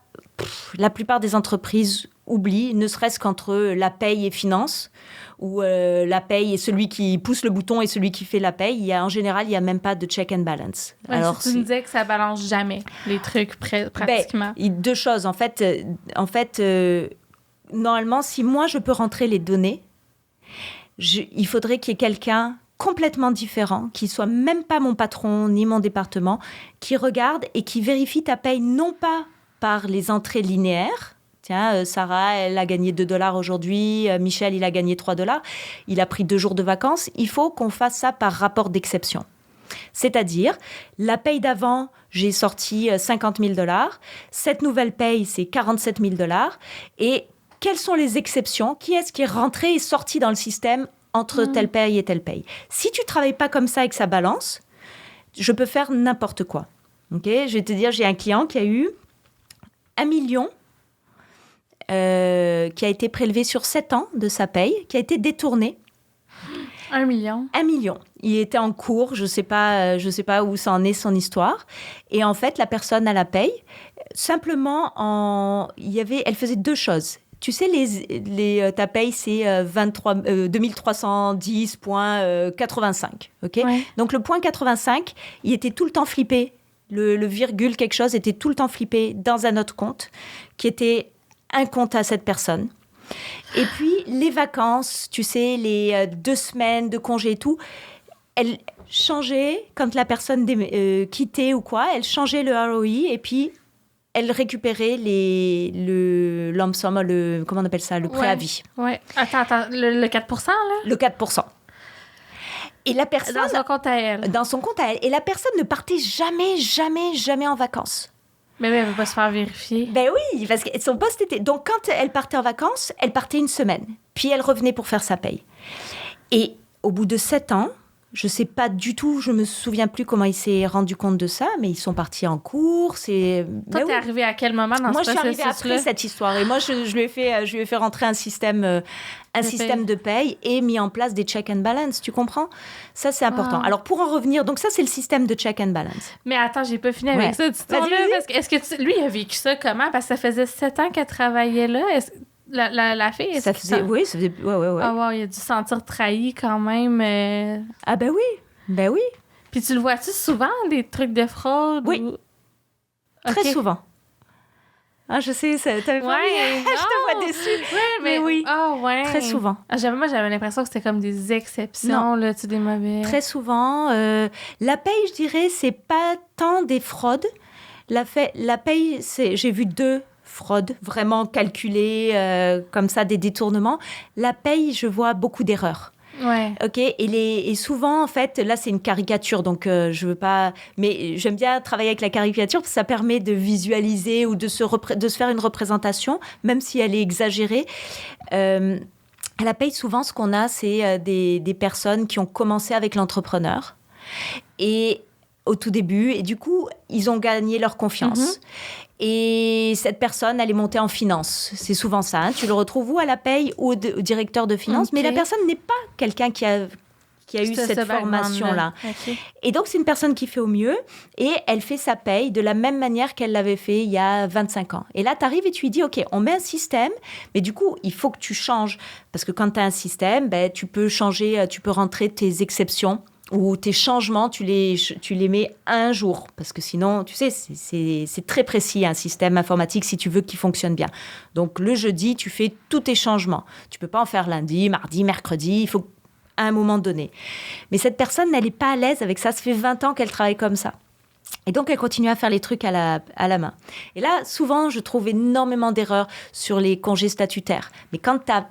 la plupart des entreprises oublient, ne serait-ce qu'entre la paye et finance, où la paye et celui qui pousse le bouton et celui qui fait la paye. En général, il n'y a même pas de check and balance. Ouais, alors, tu me disais que ça balance jamais, les trucs pratiquement. Deux choses. En fait, normalement, si moi, je peux rentrer les données, il faudrait qu'il y ait quelqu'un complètement différent, qui soit même pas mon patron ni mon département, qui regarde et qui vérifie ta paye non pas par les entrées linéaires. Tiens, Sarah, elle a gagné 2 $ aujourd'hui, Michel, il a gagné 3 $, il a pris 2 jours de vacances. Il faut qu'on fasse ça par rapport d'exception. C'est-à-dire, la paye d'avant, j'ai sorti 50 000 $. Cette nouvelle paye, c'est 47 000 $. Et quelles sont les exceptions? Qui est-ce qui est rentré et sorti dans le système entre telle paye et telle paye? Si tu ne travailles pas comme ça et que ça balance, je peux faire n'importe quoi. Okay? Je vais te dire, j'ai un client qui a eu 1 million qui a été prélevé sur 7 ans de sa paye, qui a été détourné. 1 million. 1 million. Il était en cours, je sais pas où ça en est son histoire. Et en fait, la personne à la paye, simplement, elle faisait 2 choses. Tu sais, ta paye, c'est 2310,85. Okay? Ouais. Donc, le point 85, il était tout le temps flippé. Le virgule quelque chose était tout le temps flippé dans un autre compte qui était un compte à cette personne. Et puis, les vacances, tu sais, les 2 semaines de congé et tout, elle changeait, quand la personne quittait ou quoi, elle changeait le ROI et puis elle récupérait le lump sum, comment on appelle ça, le préavis. Ouais. Attends, le 4%, là? Le 4%. Et la personne... Dans son compte à elle. Dans son compte à elle. Et la personne ne partait jamais en vacances. Mais elle ne va pas se faire vérifier. Ben oui, parce que son poste était... Donc, quand elle partait en vacances, elle partait 1 semaine. Puis, elle revenait pour faire sa paye. Et au bout de 7 ans, je ne sais pas du tout, je ne me souviens plus comment il s'est rendu compte de ça, mais ils sont partis en cours. Toi, t'es arrivée à quel moment dans ce processus-là? Moi, je suis arrivée après cette histoire. Et moi, je lui ai fait rentrer un système de paye et mis en place des check and balance. Tu comprends? Ça, c'est important. Alors, pour en revenir, donc ça, c'est le système de check and balance. Mais attends, j'ai pas fini avec cette histoire-là. Est-ce que lui, il a vécu ça comment? Parce que ça faisait 7 ans qu'elle travaillait là. La fille, ça faisait... Ouais. Ah wow, il a dû se sentir trahi quand même. Ah ben oui. Puis tu le vois-tu souvent, des trucs de fraude? Oui. Très souvent. Ah, je sais, t'avais pas je te vois déçue. Ouais, mais oui. Ah, ouais. Très souvent. Moi, j'avais l'impression que c'était comme des exceptions, là, tu sais, des mauvais... Très souvent. La paye, je dirais, c'est pas tant des fraudes. La paye, j'ai vu 2 fraudes vraiment calculées, comme ça, des détournements. La paye, je vois beaucoup d'erreurs. Ouais. OK. Et souvent, en fait, là, c'est une caricature, donc je veux pas... Mais j'aime bien travailler avec la caricature parce que ça permet de visualiser ou de se faire une représentation, même si elle est exagérée. À la paye, souvent, ce qu'on a, c'est des personnes qui ont commencé avec l'entrepreneur et au tout début, et du coup, ils ont gagné leur confiance. Et cette personne, elle est montée en finance. C'est souvent ça. Hein. Tu le retrouves ou à la paye ou au directeur de finance. Mais la personne n'est pas quelqu'un qui a eu cette formation-là. Okay. Et donc, c'est une personne qui fait au mieux et elle fait sa paye de la même manière qu'elle l'avait fait il y a 25 ans. Et là, tu arrives et tu lui dis, OK, on met un système, mais du coup, il faut que tu changes. Parce que quand tu as un système, tu peux changer, tu peux rentrer tes exceptions ou tes changements, tu les mets un jour. Parce que sinon, tu sais, c'est très précis, un système informatique, si tu veux qu'il fonctionne bien. Donc, le jeudi, tu fais tous tes changements. Tu ne peux pas en faire lundi, mardi, mercredi. Il faut à un moment donné. Mais cette personne, elle n'est pas à l'aise avec ça. Ça fait 20 ans qu'elle travaille comme ça. Et donc, elle continue à faire les trucs à la main. Et là, souvent, je trouve énormément d'erreurs sur les congés statutaires. Mais quand tu as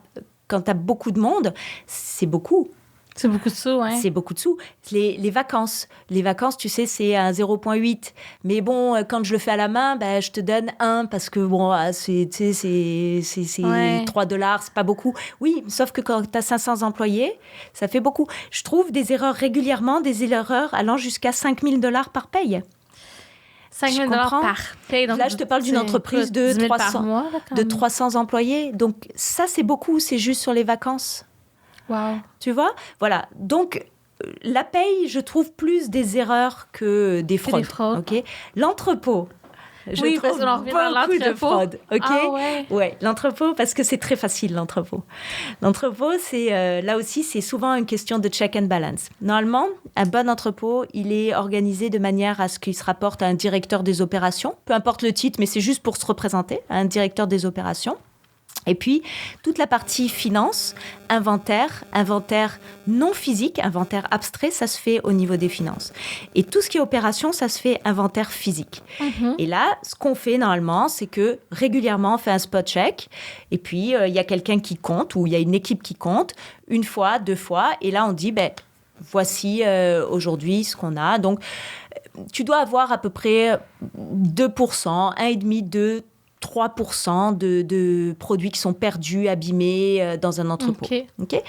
beaucoup de monde, c'est beaucoup. C'est beaucoup de sous, hein? C'est beaucoup de sous. Les vacances. Les vacances, tu sais, c'est un 0,8. Mais bon, quand je le fais à la main, je te donne 1 parce que, bon, c'est 3 $, c'est pas beaucoup. Oui, sauf que quand tu as 500 employés, ça fait beaucoup. Je trouve des erreurs régulièrement, des erreurs allant jusqu'à 5 000 $ par paye. 5 000 par paye. Donc, là, je te parle d'une entreprise de 300 employés. Donc, ça, c'est beaucoup. C'est juste sur les vacances. Wow. Tu vois? Voilà. Donc, la paye, je trouve plus des erreurs que des fraudes. Okay? L'entrepôt, je trouve beaucoup de fraude. Okay? Ah ouais? Ouais, l'entrepôt, parce que c'est très facile, l'entrepôt. L'entrepôt, c'est, là aussi, c'est souvent une question de check and balance. Normalement, un bon entrepôt, il est organisé de manière à ce qu'il se rapporte à un directeur des opérations. Peu importe le titre, mais c'est juste pour se représenter, à un directeur des opérations. Et puis, toute la partie finance, inventaire non physique, inventaire abstrait, ça se fait au niveau des finances. Et tout ce qui est opération, ça se fait inventaire physique. Mm-hmm. Et là, ce qu'on fait normalement, c'est que régulièrement, on fait un spot check. Et puis, il y a quelqu'un qui compte ou il y a une équipe qui compte une fois, 2 fois. Et là, on dit, voici aujourd'hui ce qu'on a. Donc, tu dois avoir à peu près 2%, 1,5%, 2%. 3% de produits qui sont perdus, abîmés dans un entrepôt. Okay?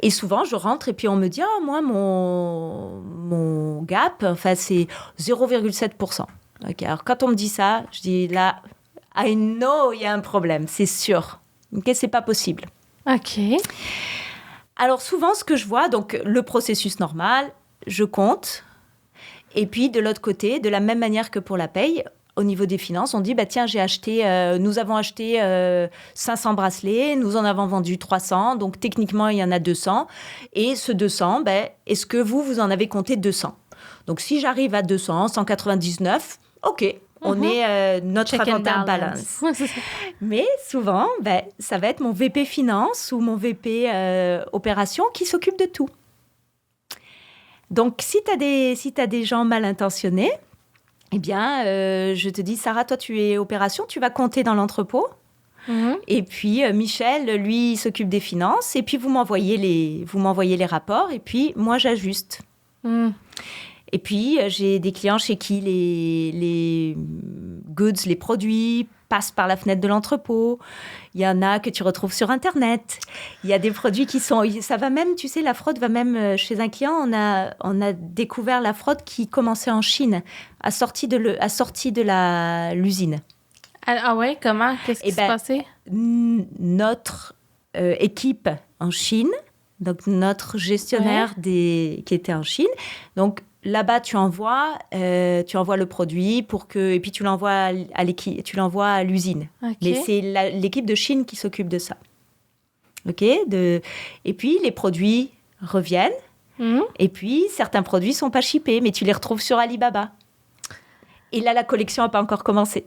Et souvent, je rentre et puis on me dit « moi, mon gap, c'est 0,7%. » Okay? Alors, quand on me dit ça, je dis « là, I know, il y a un problème, c'est sûr. Okay? C'est pas possible. » OK. Alors, souvent, ce que je vois, donc le processus normal, je compte. Et puis, de l'autre côté, de la même manière que pour la paye, au niveau des finances, on dit, tiens, nous avons acheté 500 bracelets, nous en avons vendu 300, donc techniquement, il y en a 200. Et ce 200, est-ce que vous en avez compté 200 ? Donc, si j'arrive à 200, 199, OK, on est notre check inventaire balance. Mais souvent, ça va être mon VP finance ou mon VP opération qui s'occupe de tout. Donc, si tu as des gens mal intentionnés, eh bien, je te dis, Sarah, toi, tu es opération, tu vas compter dans l'entrepôt. Mm-hmm. Et puis, Michel, lui, il s'occupe des finances. Et puis, vous m'envoyez les rapports. Et puis, moi, j'ajuste. Mm. Et puis, j'ai des clients chez qui les goods, les produits passent par la fenêtre de l'entrepôt. Il y en a que tu retrouves sur Internet. Il y a des produits qui sont... Ça va même, tu sais, la fraude va même... Chez un client, on a découvert la fraude qui commençait en Chine, assortie de l'usine. Ah ouais? Comment? Qu'est-ce qui s'est passé? Notre équipe en Chine, donc notre gestionnaire qui était en Chine, donc là-bas, tu envoies le produit et puis tu l'envoies à l'équipe, tu l'envoies à l'usine. Okay. Mais c'est l'équipe de Chine qui s'occupe de ça. OK? Et puis, les produits reviennent. Mm-hmm. Et puis, certains produits ne sont pas shippés, mais tu les retrouves sur Alibaba. Et là, la collection n'a pas encore commencé.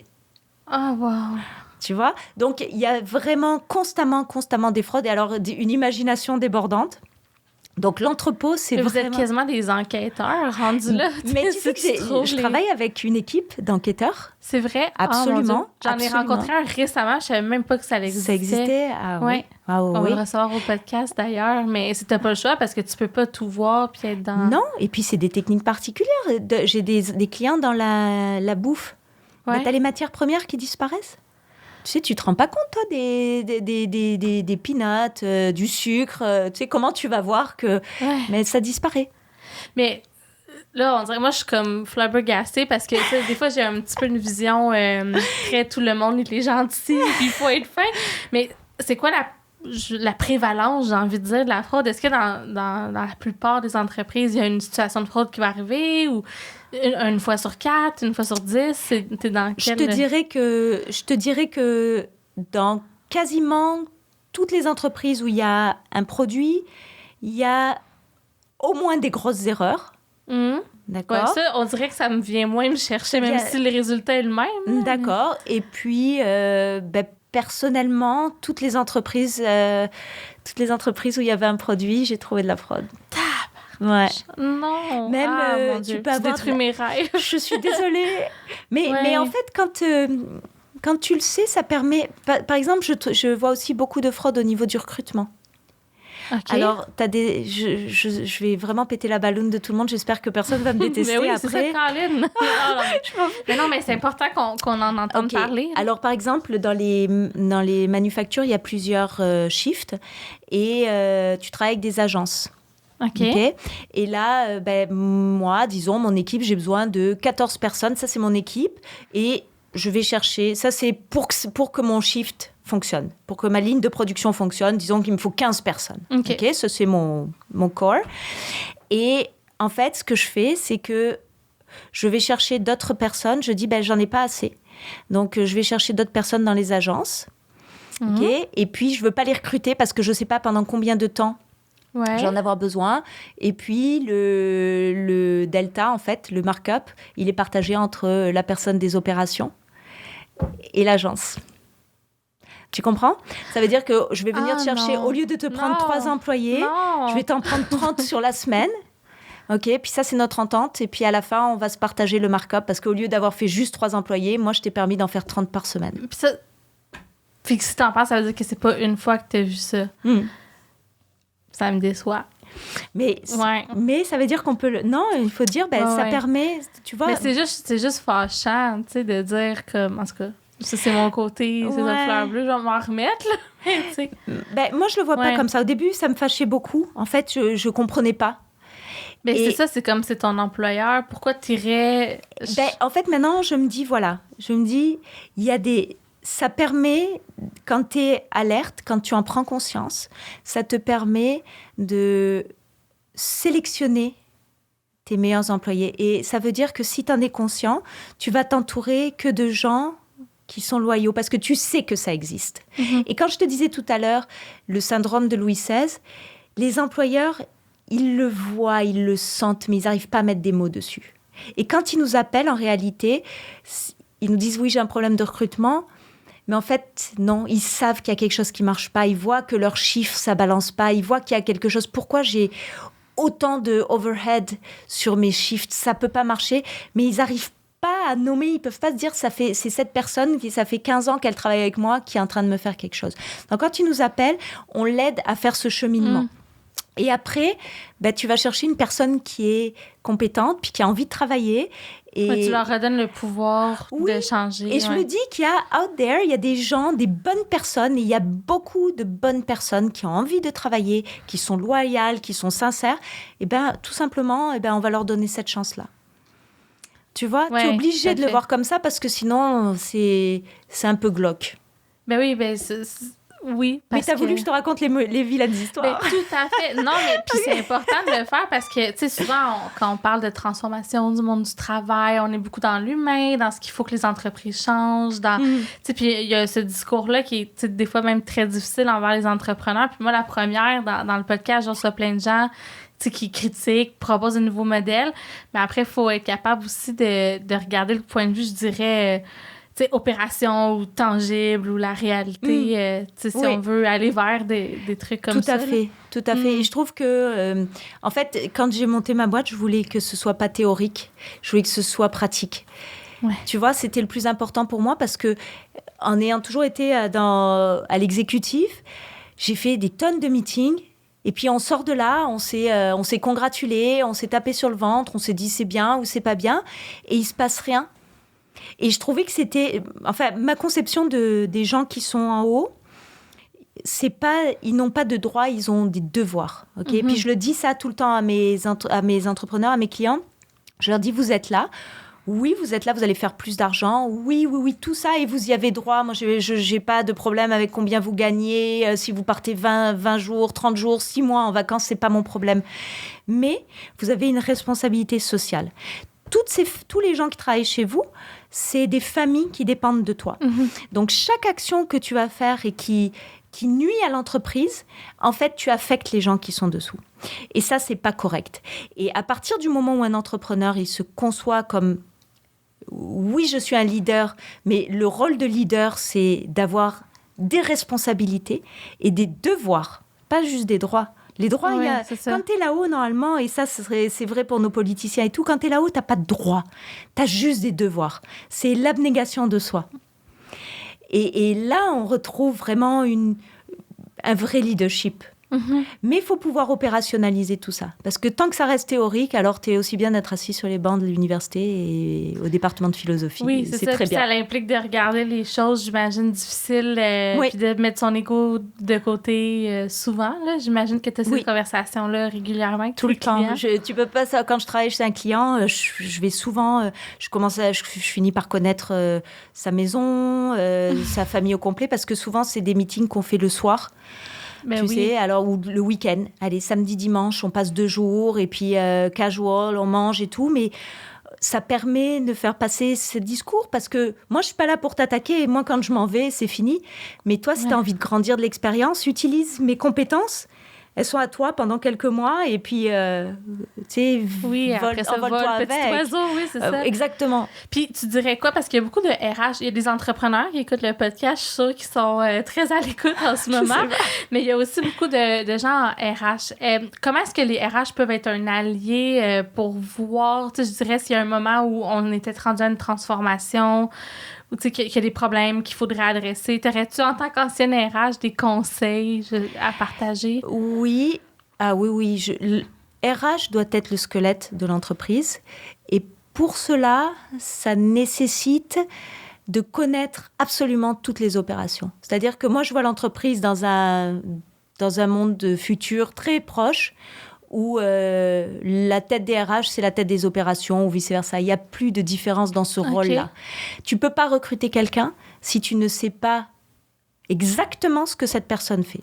Ah, wow! Tu vois? Donc, il y a vraiment constamment des fraudes. Et alors, une imagination débordante. Donc, l'entrepôt, c'est vous vraiment... êtes quasiment des enquêteurs rendus là. Mais tu sais que je travaille avec une équipe d'enquêteurs. C'est vrai? Absolument. J'en ai rencontré un récemment. Je ne savais même pas que ça existait. Ça existait? Ah oui. Ouais. Ah, oui. On va le recevoir au podcast d'ailleurs. Mais c'était pas le choix parce que tu peux pas tout voir puis être dans... Non. Et puis, c'est des techniques particulières. J'ai des clients dans la bouffe. Ouais. Tu as les matières premières qui disparaissent. Tu sais, tu te rends pas compte, toi, des peanuts, du sucre. Tu sais, comment tu vas voir que... Ouais. Mais ça disparaît. Mais là, on dirait, moi, je suis comme flabbergastée parce que, des fois, j'ai un petit peu une vision très tout le monde, il est gentil, puis il faut être fin. Mais c'est quoi la prévalence, j'ai envie de dire, de la fraude? Est-ce que dans la plupart des entreprises, il y a une situation de fraude qui va arriver ou... Une fois sur 4, une fois sur 10, t'es dans quel... Je te dirais que dans quasiment toutes les entreprises où il y a un produit, il y a au moins des grosses erreurs. Mmh. D'accord. Ouais, ça, on dirait que ça me vient moins me chercher, même si le résultat est le même. D'accord. Et puis, personnellement, toutes les entreprises où il y avait un produit, j'ai trouvé de la fraude. Ouais. Non. Même mon Dieu, tu peux avoir détruis mes rêves. Je suis désolée. Mais en fait, quand tu le sais, ça permet... Par exemple, je vois aussi beaucoup de fraude au niveau du recrutement. Okay. Alors, je vais vraiment péter la balloune de tout le monde. J'espère que personne va me détester mais oui, après. C'est ça, Caroline. Mais non, mais c'est important qu'on en entende parler. Alors, par exemple, dans les manufactures, il y a plusieurs shifts et tu travailles avec des agences. OK. Et là, moi, disons, mon équipe, j'ai besoin de 14 personnes. Ça, c'est mon équipe. Et je vais chercher... Ça, c'est pour que mon shift fonctionne. Pour que ma ligne de production fonctionne, disons qu'il me faut 15 personnes. OK. Ça, c'est mon core. Et en fait, ce que je fais, c'est que je vais chercher d'autres personnes. Je dis, j'en ai pas assez. Donc, je vais chercher d'autres personnes dans les agences. Et puis, je veux pas les recruter parce que je sais pas pendant combien de temps je vais en avoir besoin. Et puis, le delta, en fait, le markup, il est partagé entre la personne des opérations et l'agence. Tu comprends? Ça veut dire que je vais venir te chercher, au lieu de te prendre 3 employés, je vais t'en prendre 30 sur la semaine. Puis ça, c'est notre entente. Et puis, à la fin, on va se partager le markup parce qu'au lieu d'avoir fait juste 3 employés, moi, je t'ai permis d'en faire 30 par semaine. Puis ça... Fait que si t'en penses, ça veut dire que c'est pas une fois que t'as vu ça. Ça me déçoit. Mais ça veut dire qu'on peut... Non, il faut dire, ça permet... Tu vois... Mais c'est juste fâchant, tu sais, de dire comme... En tout cas, ça, c'est mon côté, c'est notre fleur bleue, je vais m'en remettre, là. Moi, je le vois pas comme ça. Au début, ça me fâchait beaucoup. En fait, je comprenais pas. Mais c'est ça, c'est comme c'est ton employeur. Pourquoi t'irais... En fait, maintenant, je me dis, il y a des... Ça permet, quand tu es alerte, quand tu en prends conscience, ça te permet de sélectionner tes meilleurs employés. Et ça veut dire que si tu en es conscient, tu vas t'entourer que de gens qui sont loyaux, parce que tu sais que ça existe. Et quand je te disais tout à l'heure, le syndrome de Louis XVI, les employeurs, ils le voient, ils le sentent, mais ils n'arrivent pas à mettre des mots dessus. Et quand ils nous appellent, en réalité, ils nous disent « Oui, j'ai un problème de recrutement », mais en fait, non, ils savent qu'il y a quelque chose qui ne marche pas. Ils voient que leurs chiffres, ça ne balance pas. Ils voient qu'il y a quelque chose. Pourquoi j'ai autant de overhead sur mes shifts? Ça ne peut pas marcher. Mais ils n'arrivent pas à nommer. Ils ne peuvent pas se dire c'est cette personne qui, ça fait 15 ans qu'elle travaille avec moi, qui est en train de me faire quelque chose. Donc, quand ils nous appellent, on l'aide à faire ce cheminement. Et après, tu vas chercher une personne qui est compétente, puis qui a envie de travailler. Et tu leur redonnes le pouvoir de changer. Et je me dis qu'il y a out there, il y a des gens, des bonnes personnes, et il y a beaucoup de bonnes personnes qui ont envie de travailler, qui sont loyales, qui sont sincères. Et tout simplement, on va leur donner cette chance-là. Tu vois, tu es obligé de le voir comme ça parce que sinon, c'est un peu glauque. Oui, oui. Mais t'as voulu que je te raconte les vilaines histoires. Tout à fait. Non, mais puis c'est important de le faire parce que, tu sais, souvent, quand on parle de transformation du monde du travail, on est beaucoup dans l'humain, dans ce qu'il faut que les entreprises changent. Tu sais, puis il y a ce discours-là qui est, des fois, même très difficile envers les entrepreneurs. Puis moi, la première, dans le podcast, je reçois plein de gens qui critiquent, proposent de nouveaux modèles. Mais après, il faut être capable aussi de regarder le point de vue, je dirais... opération ou tangible ou la réalité, si on veut aller vers des trucs comme ça. Tout à fait. Et je trouve que, en fait, quand j'ai monté ma boîte, je voulais que ce soit pas théorique, je voulais que ce soit pratique. Ouais. Tu vois, c'était le plus important pour moi parce que, en ayant toujours été à l'exécutif, j'ai fait des tonnes de meetings. Et puis on sort de là, on s'est congratulé, on s'est tapé sur le ventre, on s'est dit c'est bien ou c'est pas bien, et il se passe rien. Et je trouvais que c'était... Enfin, ma conception des gens qui sont en haut, ils n'ont pas de droits, ils ont des devoirs. Okay? Puis je le dis ça tout le temps à mes entrepreneurs, à mes clients. Je leur dis, vous êtes là. Oui, vous êtes là, vous allez faire plus d'argent. Oui, tout ça, et vous y avez droit. Moi, je n'ai pas de problème avec combien vous gagnez. Si vous partez 20 jours, 30 jours, 6 mois en vacances, ce n'est pas mon problème. Mais vous avez une responsabilité sociale. Tous les gens qui travaillent chez vous, c'est des familles qui dépendent de toi. Donc, chaque action que tu vas faire et qui nuit à l'entreprise, en fait, tu affectes les gens qui sont dessous. Et ça, c'est pas correct. Et à partir du moment où un entrepreneur, il se conçoit comme oui, je suis un leader, mais le rôle de leader, c'est d'avoir des responsabilités et des devoirs, pas juste des droits. Les droits, quand tu es là-haut, normalement, et ça, c'est vrai pour nos politiciens et tout, quand tu es là-haut, tu n'as pas de droits. Tu as juste des devoirs. C'est l'abnégation de soi. Et là, on retrouve vraiment un vrai leadership. Mais il faut pouvoir opérationnaliser tout ça. Parce que tant que ça reste théorique, alors tu es aussi bien d'être assis sur les bancs de l'université et au département de philosophie. Oui, c'est ça. Très bien. Ça implique de regarder les choses, j'imagine, difficiles, puis de mettre son ego de côté souvent. Là. J'imagine que tu as cette conversation-là régulièrement avec tout le temps. clients. Tu peux pas ça. Quand je travaille chez un client, je vais souvent... je finis par connaître sa maison, sa famille au complet, parce que souvent, c'est des meetings qu'on fait le soir. Tu sais, alors, ou le week-end. Allez, samedi, dimanche, on passe 2 jours, et puis casual, on mange et tout, mais ça permet de faire passer ce discours, parce que moi, je suis pas là pour t'attaquer, et moi, quand je m'en vais, c'est fini. Mais toi, si tu as envie de grandir de l'expérience, utilise mes compétences. Elles sont à toi pendant quelques mois, et puis, tu sais, après ça, vole petit oiseau, oui, c'est ça. Exactement. Puis, tu dirais quoi? Parce qu'il y a beaucoup de RH, il y a des entrepreneurs qui écoutent le podcast, je suis sûre qu'ils sont très à l'écoute en ce moment, mais il y a aussi beaucoup de gens en RH. Comment est-ce que les RH peuvent être un allié pour voir, tu sais, je dirais, s'il y a un moment où on était rendu à une transformation, ou tu sais, qu'il y a des problèmes qu'il faudrait adresser. T'aurais-tu, en tant qu'ancienne RH, des conseils à partager? Oui. Ah oui. RH doit être le squelette de l'entreprise. Et pour cela, ça nécessite de connaître absolument toutes les opérations. C'est-à-dire que moi, je vois l'entreprise dans un monde futur très proche, où la tête des RH, c'est la tête des opérations, ou vice-versa. Il n'y a plus de différence dans ce rôle-là. Tu ne peux pas recruter quelqu'un si tu ne sais pas exactement ce que cette personne fait.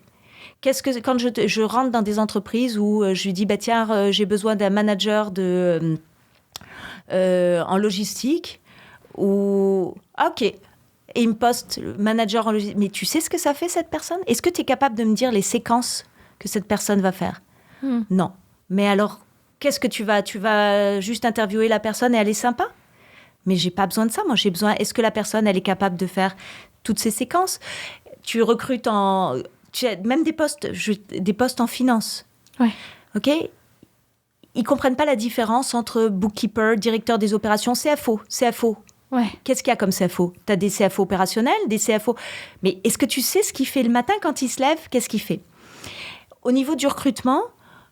Quand je rentre dans des entreprises où je lui dis, tiens, j'ai besoin d'un manager en logistique, ou OK. Et il me poste manager en logistique. Mais tu sais ce que ça fait, cette personne? Est-ce que tu es capable de me dire les séquences que cette personne va faire? Non. Mais alors, qu'est-ce que tu vas juste interviewer la personne et elle est sympa? Mais j'ai pas besoin de ça. Moi, j'ai besoin... Est-ce que la personne, elle est capable de faire toutes ces séquences? Tu recrutes même des postes en finance. Ouais. OK? Ils comprennent pas la différence entre bookkeeper, directeur des opérations, CFO. Ouais. Qu'est-ce qu'il y a comme CFO? Tu as des CFO opérationnels, des CFO... Mais est-ce que tu sais ce qu'il fait le matin quand il se lève? Qu'est-ce qu'il fait? Au niveau du recrutement,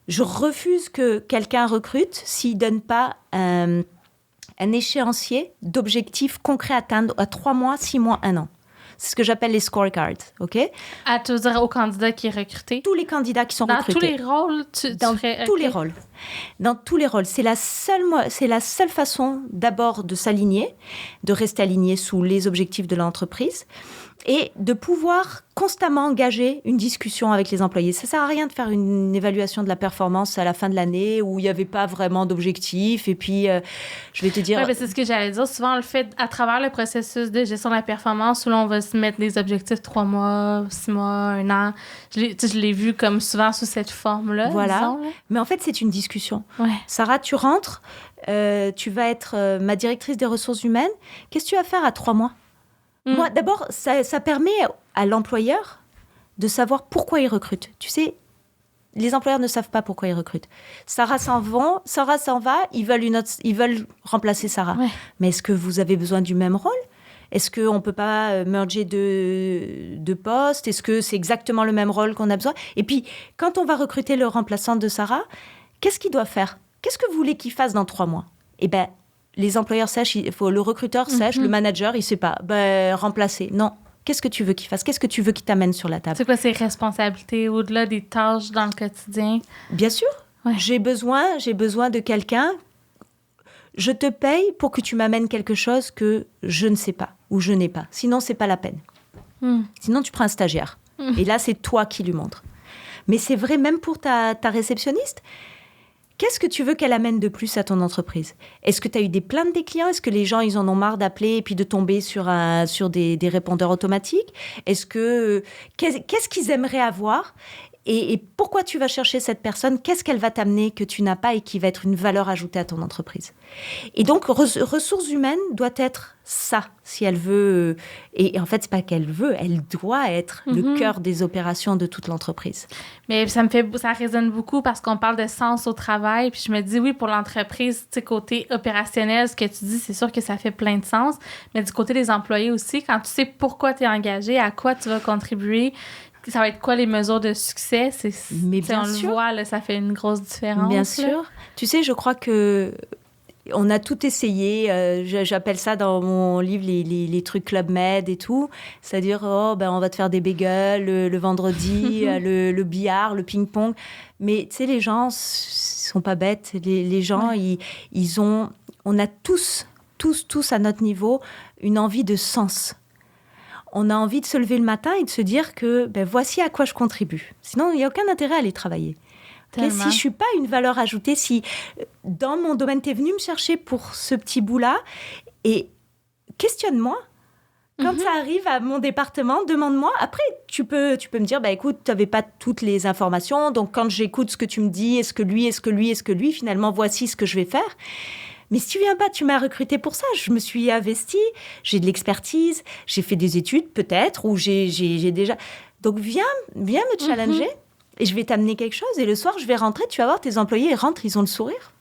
je refuse que quelqu'un recrute s'il ne donne pas un échéancier d'objectifs concrets à atteindre à 3 mois, 6 mois, 1 an. C'est ce que j'appelle les scorecards, OK? À te dire au candidat qui est recruté? Tous les candidats qui sont recrutés. Dans tous les rôles? Dans tous les rôles. C'est la seule façon d'abord de s'aligner, de rester aligné sous les objectifs de l'entreprise et de pouvoir constamment engager une discussion avec les employés. Ça ne sert à rien de faire une évaluation de la performance à la fin de l'année où il n'y avait pas vraiment d'objectif. Et puis, je vais te dire... Oui, c'est ce que j'allais dire. Souvent, on le fait à travers le processus de gestion de la performance où là, on va se mettre des objectifs 3 mois, 6 mois, 1 an. Je l'ai vu comme souvent sous cette forme-là. Voilà. Disons, là. Mais en fait, c'est une discussion. Ouais. Sarah, tu rentres, tu vas être ma directrice des ressources humaines. Qu'est-ce que tu vas faire à 3 mois? Moi, d'abord, ça permet à l'employeur de savoir pourquoi il recrute. Tu sais, les employeurs ne savent pas pourquoi ils recrutent. Sarah s'en va, ils veulent remplacer Sarah. Ouais. Mais est-ce que vous avez besoin du même rôle? Est-ce qu'on ne peut pas merger de postes? Est-ce que c'est exactement le même rôle qu'on a besoin? Et puis, quand on va recruter le remplaçant de Sarah, qu'est-ce qu'il doit faire? Qu'est-ce que vous voulez qu'il fasse dans 3 mois? Eh bien, les employeurs sachent, le recruteur sache, le manager, il ne sait pas. Remplacer. Non. Qu'est-ce que tu veux qu'il fasse? Qu'est-ce que tu veux qu'il t'amène sur la table? C'est quoi ses responsabilités au-delà des tâches dans le quotidien? Bien sûr. Ouais. J'ai besoin de quelqu'un. Je te paye pour que tu m'amènes quelque chose que je ne sais pas ou je n'ai pas. Sinon, ce n'est pas la peine. Sinon, tu prends un stagiaire. Et là, c'est toi qui lui montres. Mais c'est vrai même pour ta réceptionniste. Qu'est-ce que tu veux qu'elle amène de plus à ton entreprise? Est-ce que tu as eu des plaintes des clients? Est-ce que les gens, ils en ont marre d'appeler et puis de tomber sur des répondeurs automatiques? Qu'est-ce qu'ils aimeraient avoir? Et pourquoi tu vas chercher cette personne? Qu'est-ce qu'elle va t'amener que tu n'as pas et qui va être une valeur ajoutée à ton entreprise? Et donc, ressources humaines doit être ça, si elle veut. Et en fait, c'est pas qu'elle veut, elle doit être le cœur des opérations de toute l'entreprise. Mais ça résonne beaucoup parce qu'on parle de sens au travail. Puis je me dis, oui, pour l'entreprise, tu sais, côté opérationnel, ce que tu dis, c'est sûr que ça fait plein de sens. Mais du côté des employés aussi, quand tu sais pourquoi tu es engagé, à quoi tu vas contribuer, ça va être quoi les mesures de succès? Mais bien sûr. On le voit, là, ça fait une grosse différence. Bien sûr. Tu sais, je crois que on a tout essayé. J'appelle ça dans mon livre les trucs Club Med et tout. C'est-à-dire, on va te faire des bagels le vendredi, le billard, le ping-pong. Mais tu sais, les gens sont pas bêtes. Les gens, on a tous à notre niveau une envie de sens. On a envie de se lever le matin et de se dire que voici à quoi je contribue. Sinon, il n'y a aucun intérêt à aller travailler. Okay, si je ne suis pas une valeur ajoutée, si dans mon domaine, tu es venu me chercher pour ce petit bout-là, et questionne-moi. Quand ça arrive à mon département, demande-moi. Après, tu peux me dire, écoute, tu n'avais pas toutes les informations, donc quand j'écoute ce que tu me dis, est-ce que lui, finalement, voici ce que je vais faire. Mais si tu viens pas, tu m'as recruté pour ça. Je me suis investie, j'ai de l'expertise, j'ai fait des études peut-être, ou j'ai déjà... Donc viens me challenger et je vais t'amener quelque chose. Et le soir, je vais rentrer, tu vas voir, tes employés, ils rentrent, ils ont le sourire.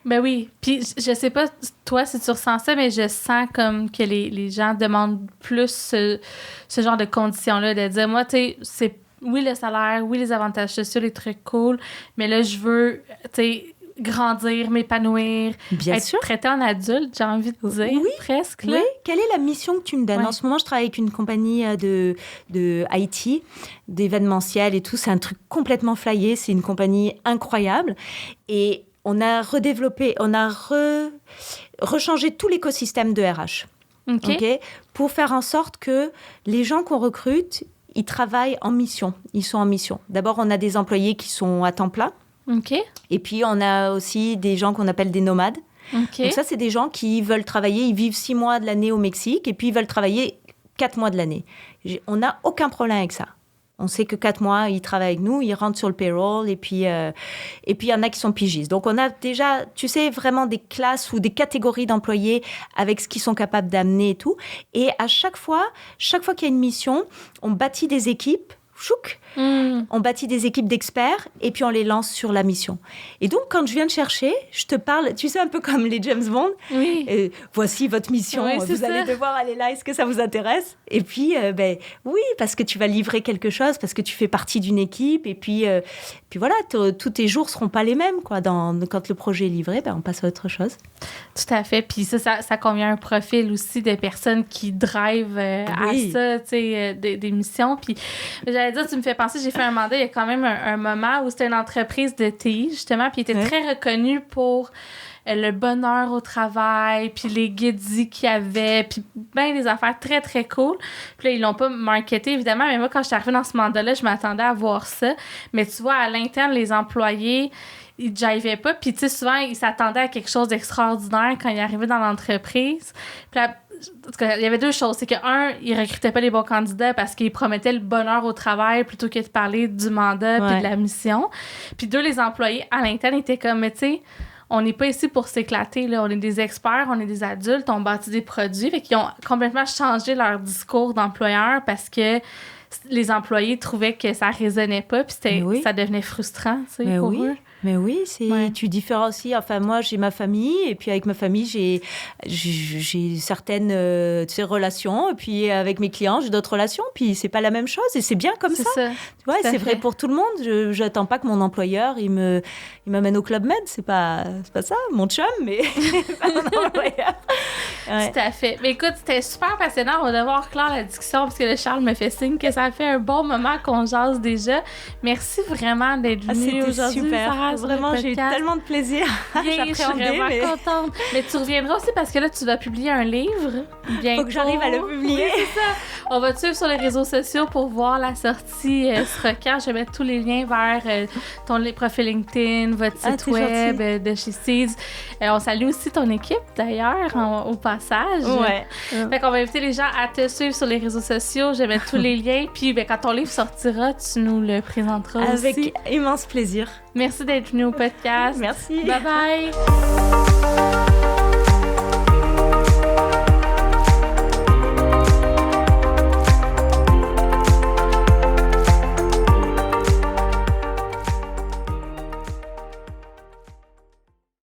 Ben oui. Puis je sais pas, toi, si tu ressens ça, mais je sens comme que les gens demandent plus ce genre de conditions-là, de dire, moi, tu sais, c'est... Oui, le salaire, oui, les avantages sociaux, les trucs cool, mais là, je veux, tu sais... grandir, m'épanouir, être sûr. traité en adulte, j'ai envie de dire, presque. Là. Oui, quelle est la mission que tu me donnes? En ce moment, je travaille avec une compagnie de IT, d'événementiel et tout. C'est un truc complètement flyé. C'est une compagnie incroyable. Et on a redéveloppé, rechangé tout l'écosystème de RH. Okay? Pour faire en sorte que les gens qu'on recrute, ils travaillent en mission. Ils sont en mission. D'abord, on a des employés qui sont à temps plein. Et puis, on a aussi des gens qu'on appelle des nomades. Donc ça, c'est des gens qui veulent travailler. Ils vivent 6 mois de l'année au Mexique et puis ils veulent travailler 4 mois de l'année. On n'a aucun problème avec ça. On sait que 4 mois, ils travaillent avec nous, ils rentrent sur le payroll et puis il y en a qui sont pigistes. Donc, on a déjà, tu sais, vraiment des classes ou des catégories d'employés avec ce qu'ils sont capables d'amener et tout. Et à chaque fois qu'il y a une mission, on bâtit des équipes. On bâtit des équipes d'experts et puis on les lance sur la mission. Et donc, quand je viens de chercher, je te parle, tu sais, un peu comme les James Bond. Oui. Voici votre mission, vous allez devoir aller là, est-ce que ça vous intéresse? Et puis, oui, parce que tu vas livrer quelque chose, parce que tu fais partie d'une équipe. Et puis voilà, tous tes jours ne seront pas les mêmes. Quoi. Quand le projet est livré, on passe à autre chose. Tout à fait. Puis ça convient à un profil aussi de personnes qui drivent à ça, tu sais, des missions. Puis j'allais dire, tu me fais penser, j'ai fait un mandat il y a quand même un moment où c'était une entreprise de TI, justement, puis il était très reconnu pour le bonheur au travail, puis les goodies qu'il y avait, puis ben des affaires très, très cool. Puis là, ils l'ont pas marketé, évidemment, mais moi, quand je suis arrivée dans ce mandat-là, je m'attendais à voir ça. Mais tu vois, à l'interne, les employés, ils ne jivaient pas. Puis, tu sais, souvent, ils s'attendaient à quelque chose d'extraordinaire quand ils arrivaient dans l'entreprise. Puis là, en tout cas, il y avait 2 choses. C'est que, un, ils recrutaient pas les bons candidats parce qu'ils promettaient le bonheur au travail plutôt que de parler du mandat puis de la mission. Puis 2, les employés à l'interne étaient comme, mais tu sais, on n'est pas ici pour s'éclater, là. On est des experts, on est des adultes, on bâtit des produits. Fait qu'ils ont complètement changé leur discours d'employeur parce que les employés trouvaient que ça résonnait pas puis ça devenait frustrant, tu sais, pour eux. Mais oui, tu différencies. Enfin, moi, j'ai ma famille, et puis avec ma famille, j'ai certaines relations, et puis avec mes clients, j'ai d'autres relations, puis c'est pas la même chose, et c'est bien comme ça. Tu vois, c'est vrai pour tout le monde. Je n'attends pas que mon employeur, il m'amène au Club Med, c'est pas ça, mon chum, mais pas mon employeur. Ouais. Tout à fait. Mais écoute, c'était super passionnant. On va devoir clore la discussion parce que le Charles me fait signe que ça fait un bon moment qu'on jase déjà. Merci vraiment d'être venu aujourd'hui. Super. Sarah, vraiment, j'ai eu tellement de plaisir. Je suis vraiment contente. Mais tu reviendras aussi parce que là, tu vas publier un livre. Faut que j'arrive à le publier. Oui, c'est ça. On va te suivre sur les réseaux sociaux pour voir la sortie Srocan. Je vais mettre tous les liens vers ton profil LinkedIn, votre site web de chez Seeds. On salue aussi ton équipe, d'ailleurs, au passage. Ouais. Fait qu'on va inviter les gens à te suivre sur les réseaux sociaux. Je vais mettre tous les liens. Puis quand ton livre sortira, tu nous le présenteras aussi. Avec immense plaisir. Merci d'être venu au podcast. Merci. Bye bye.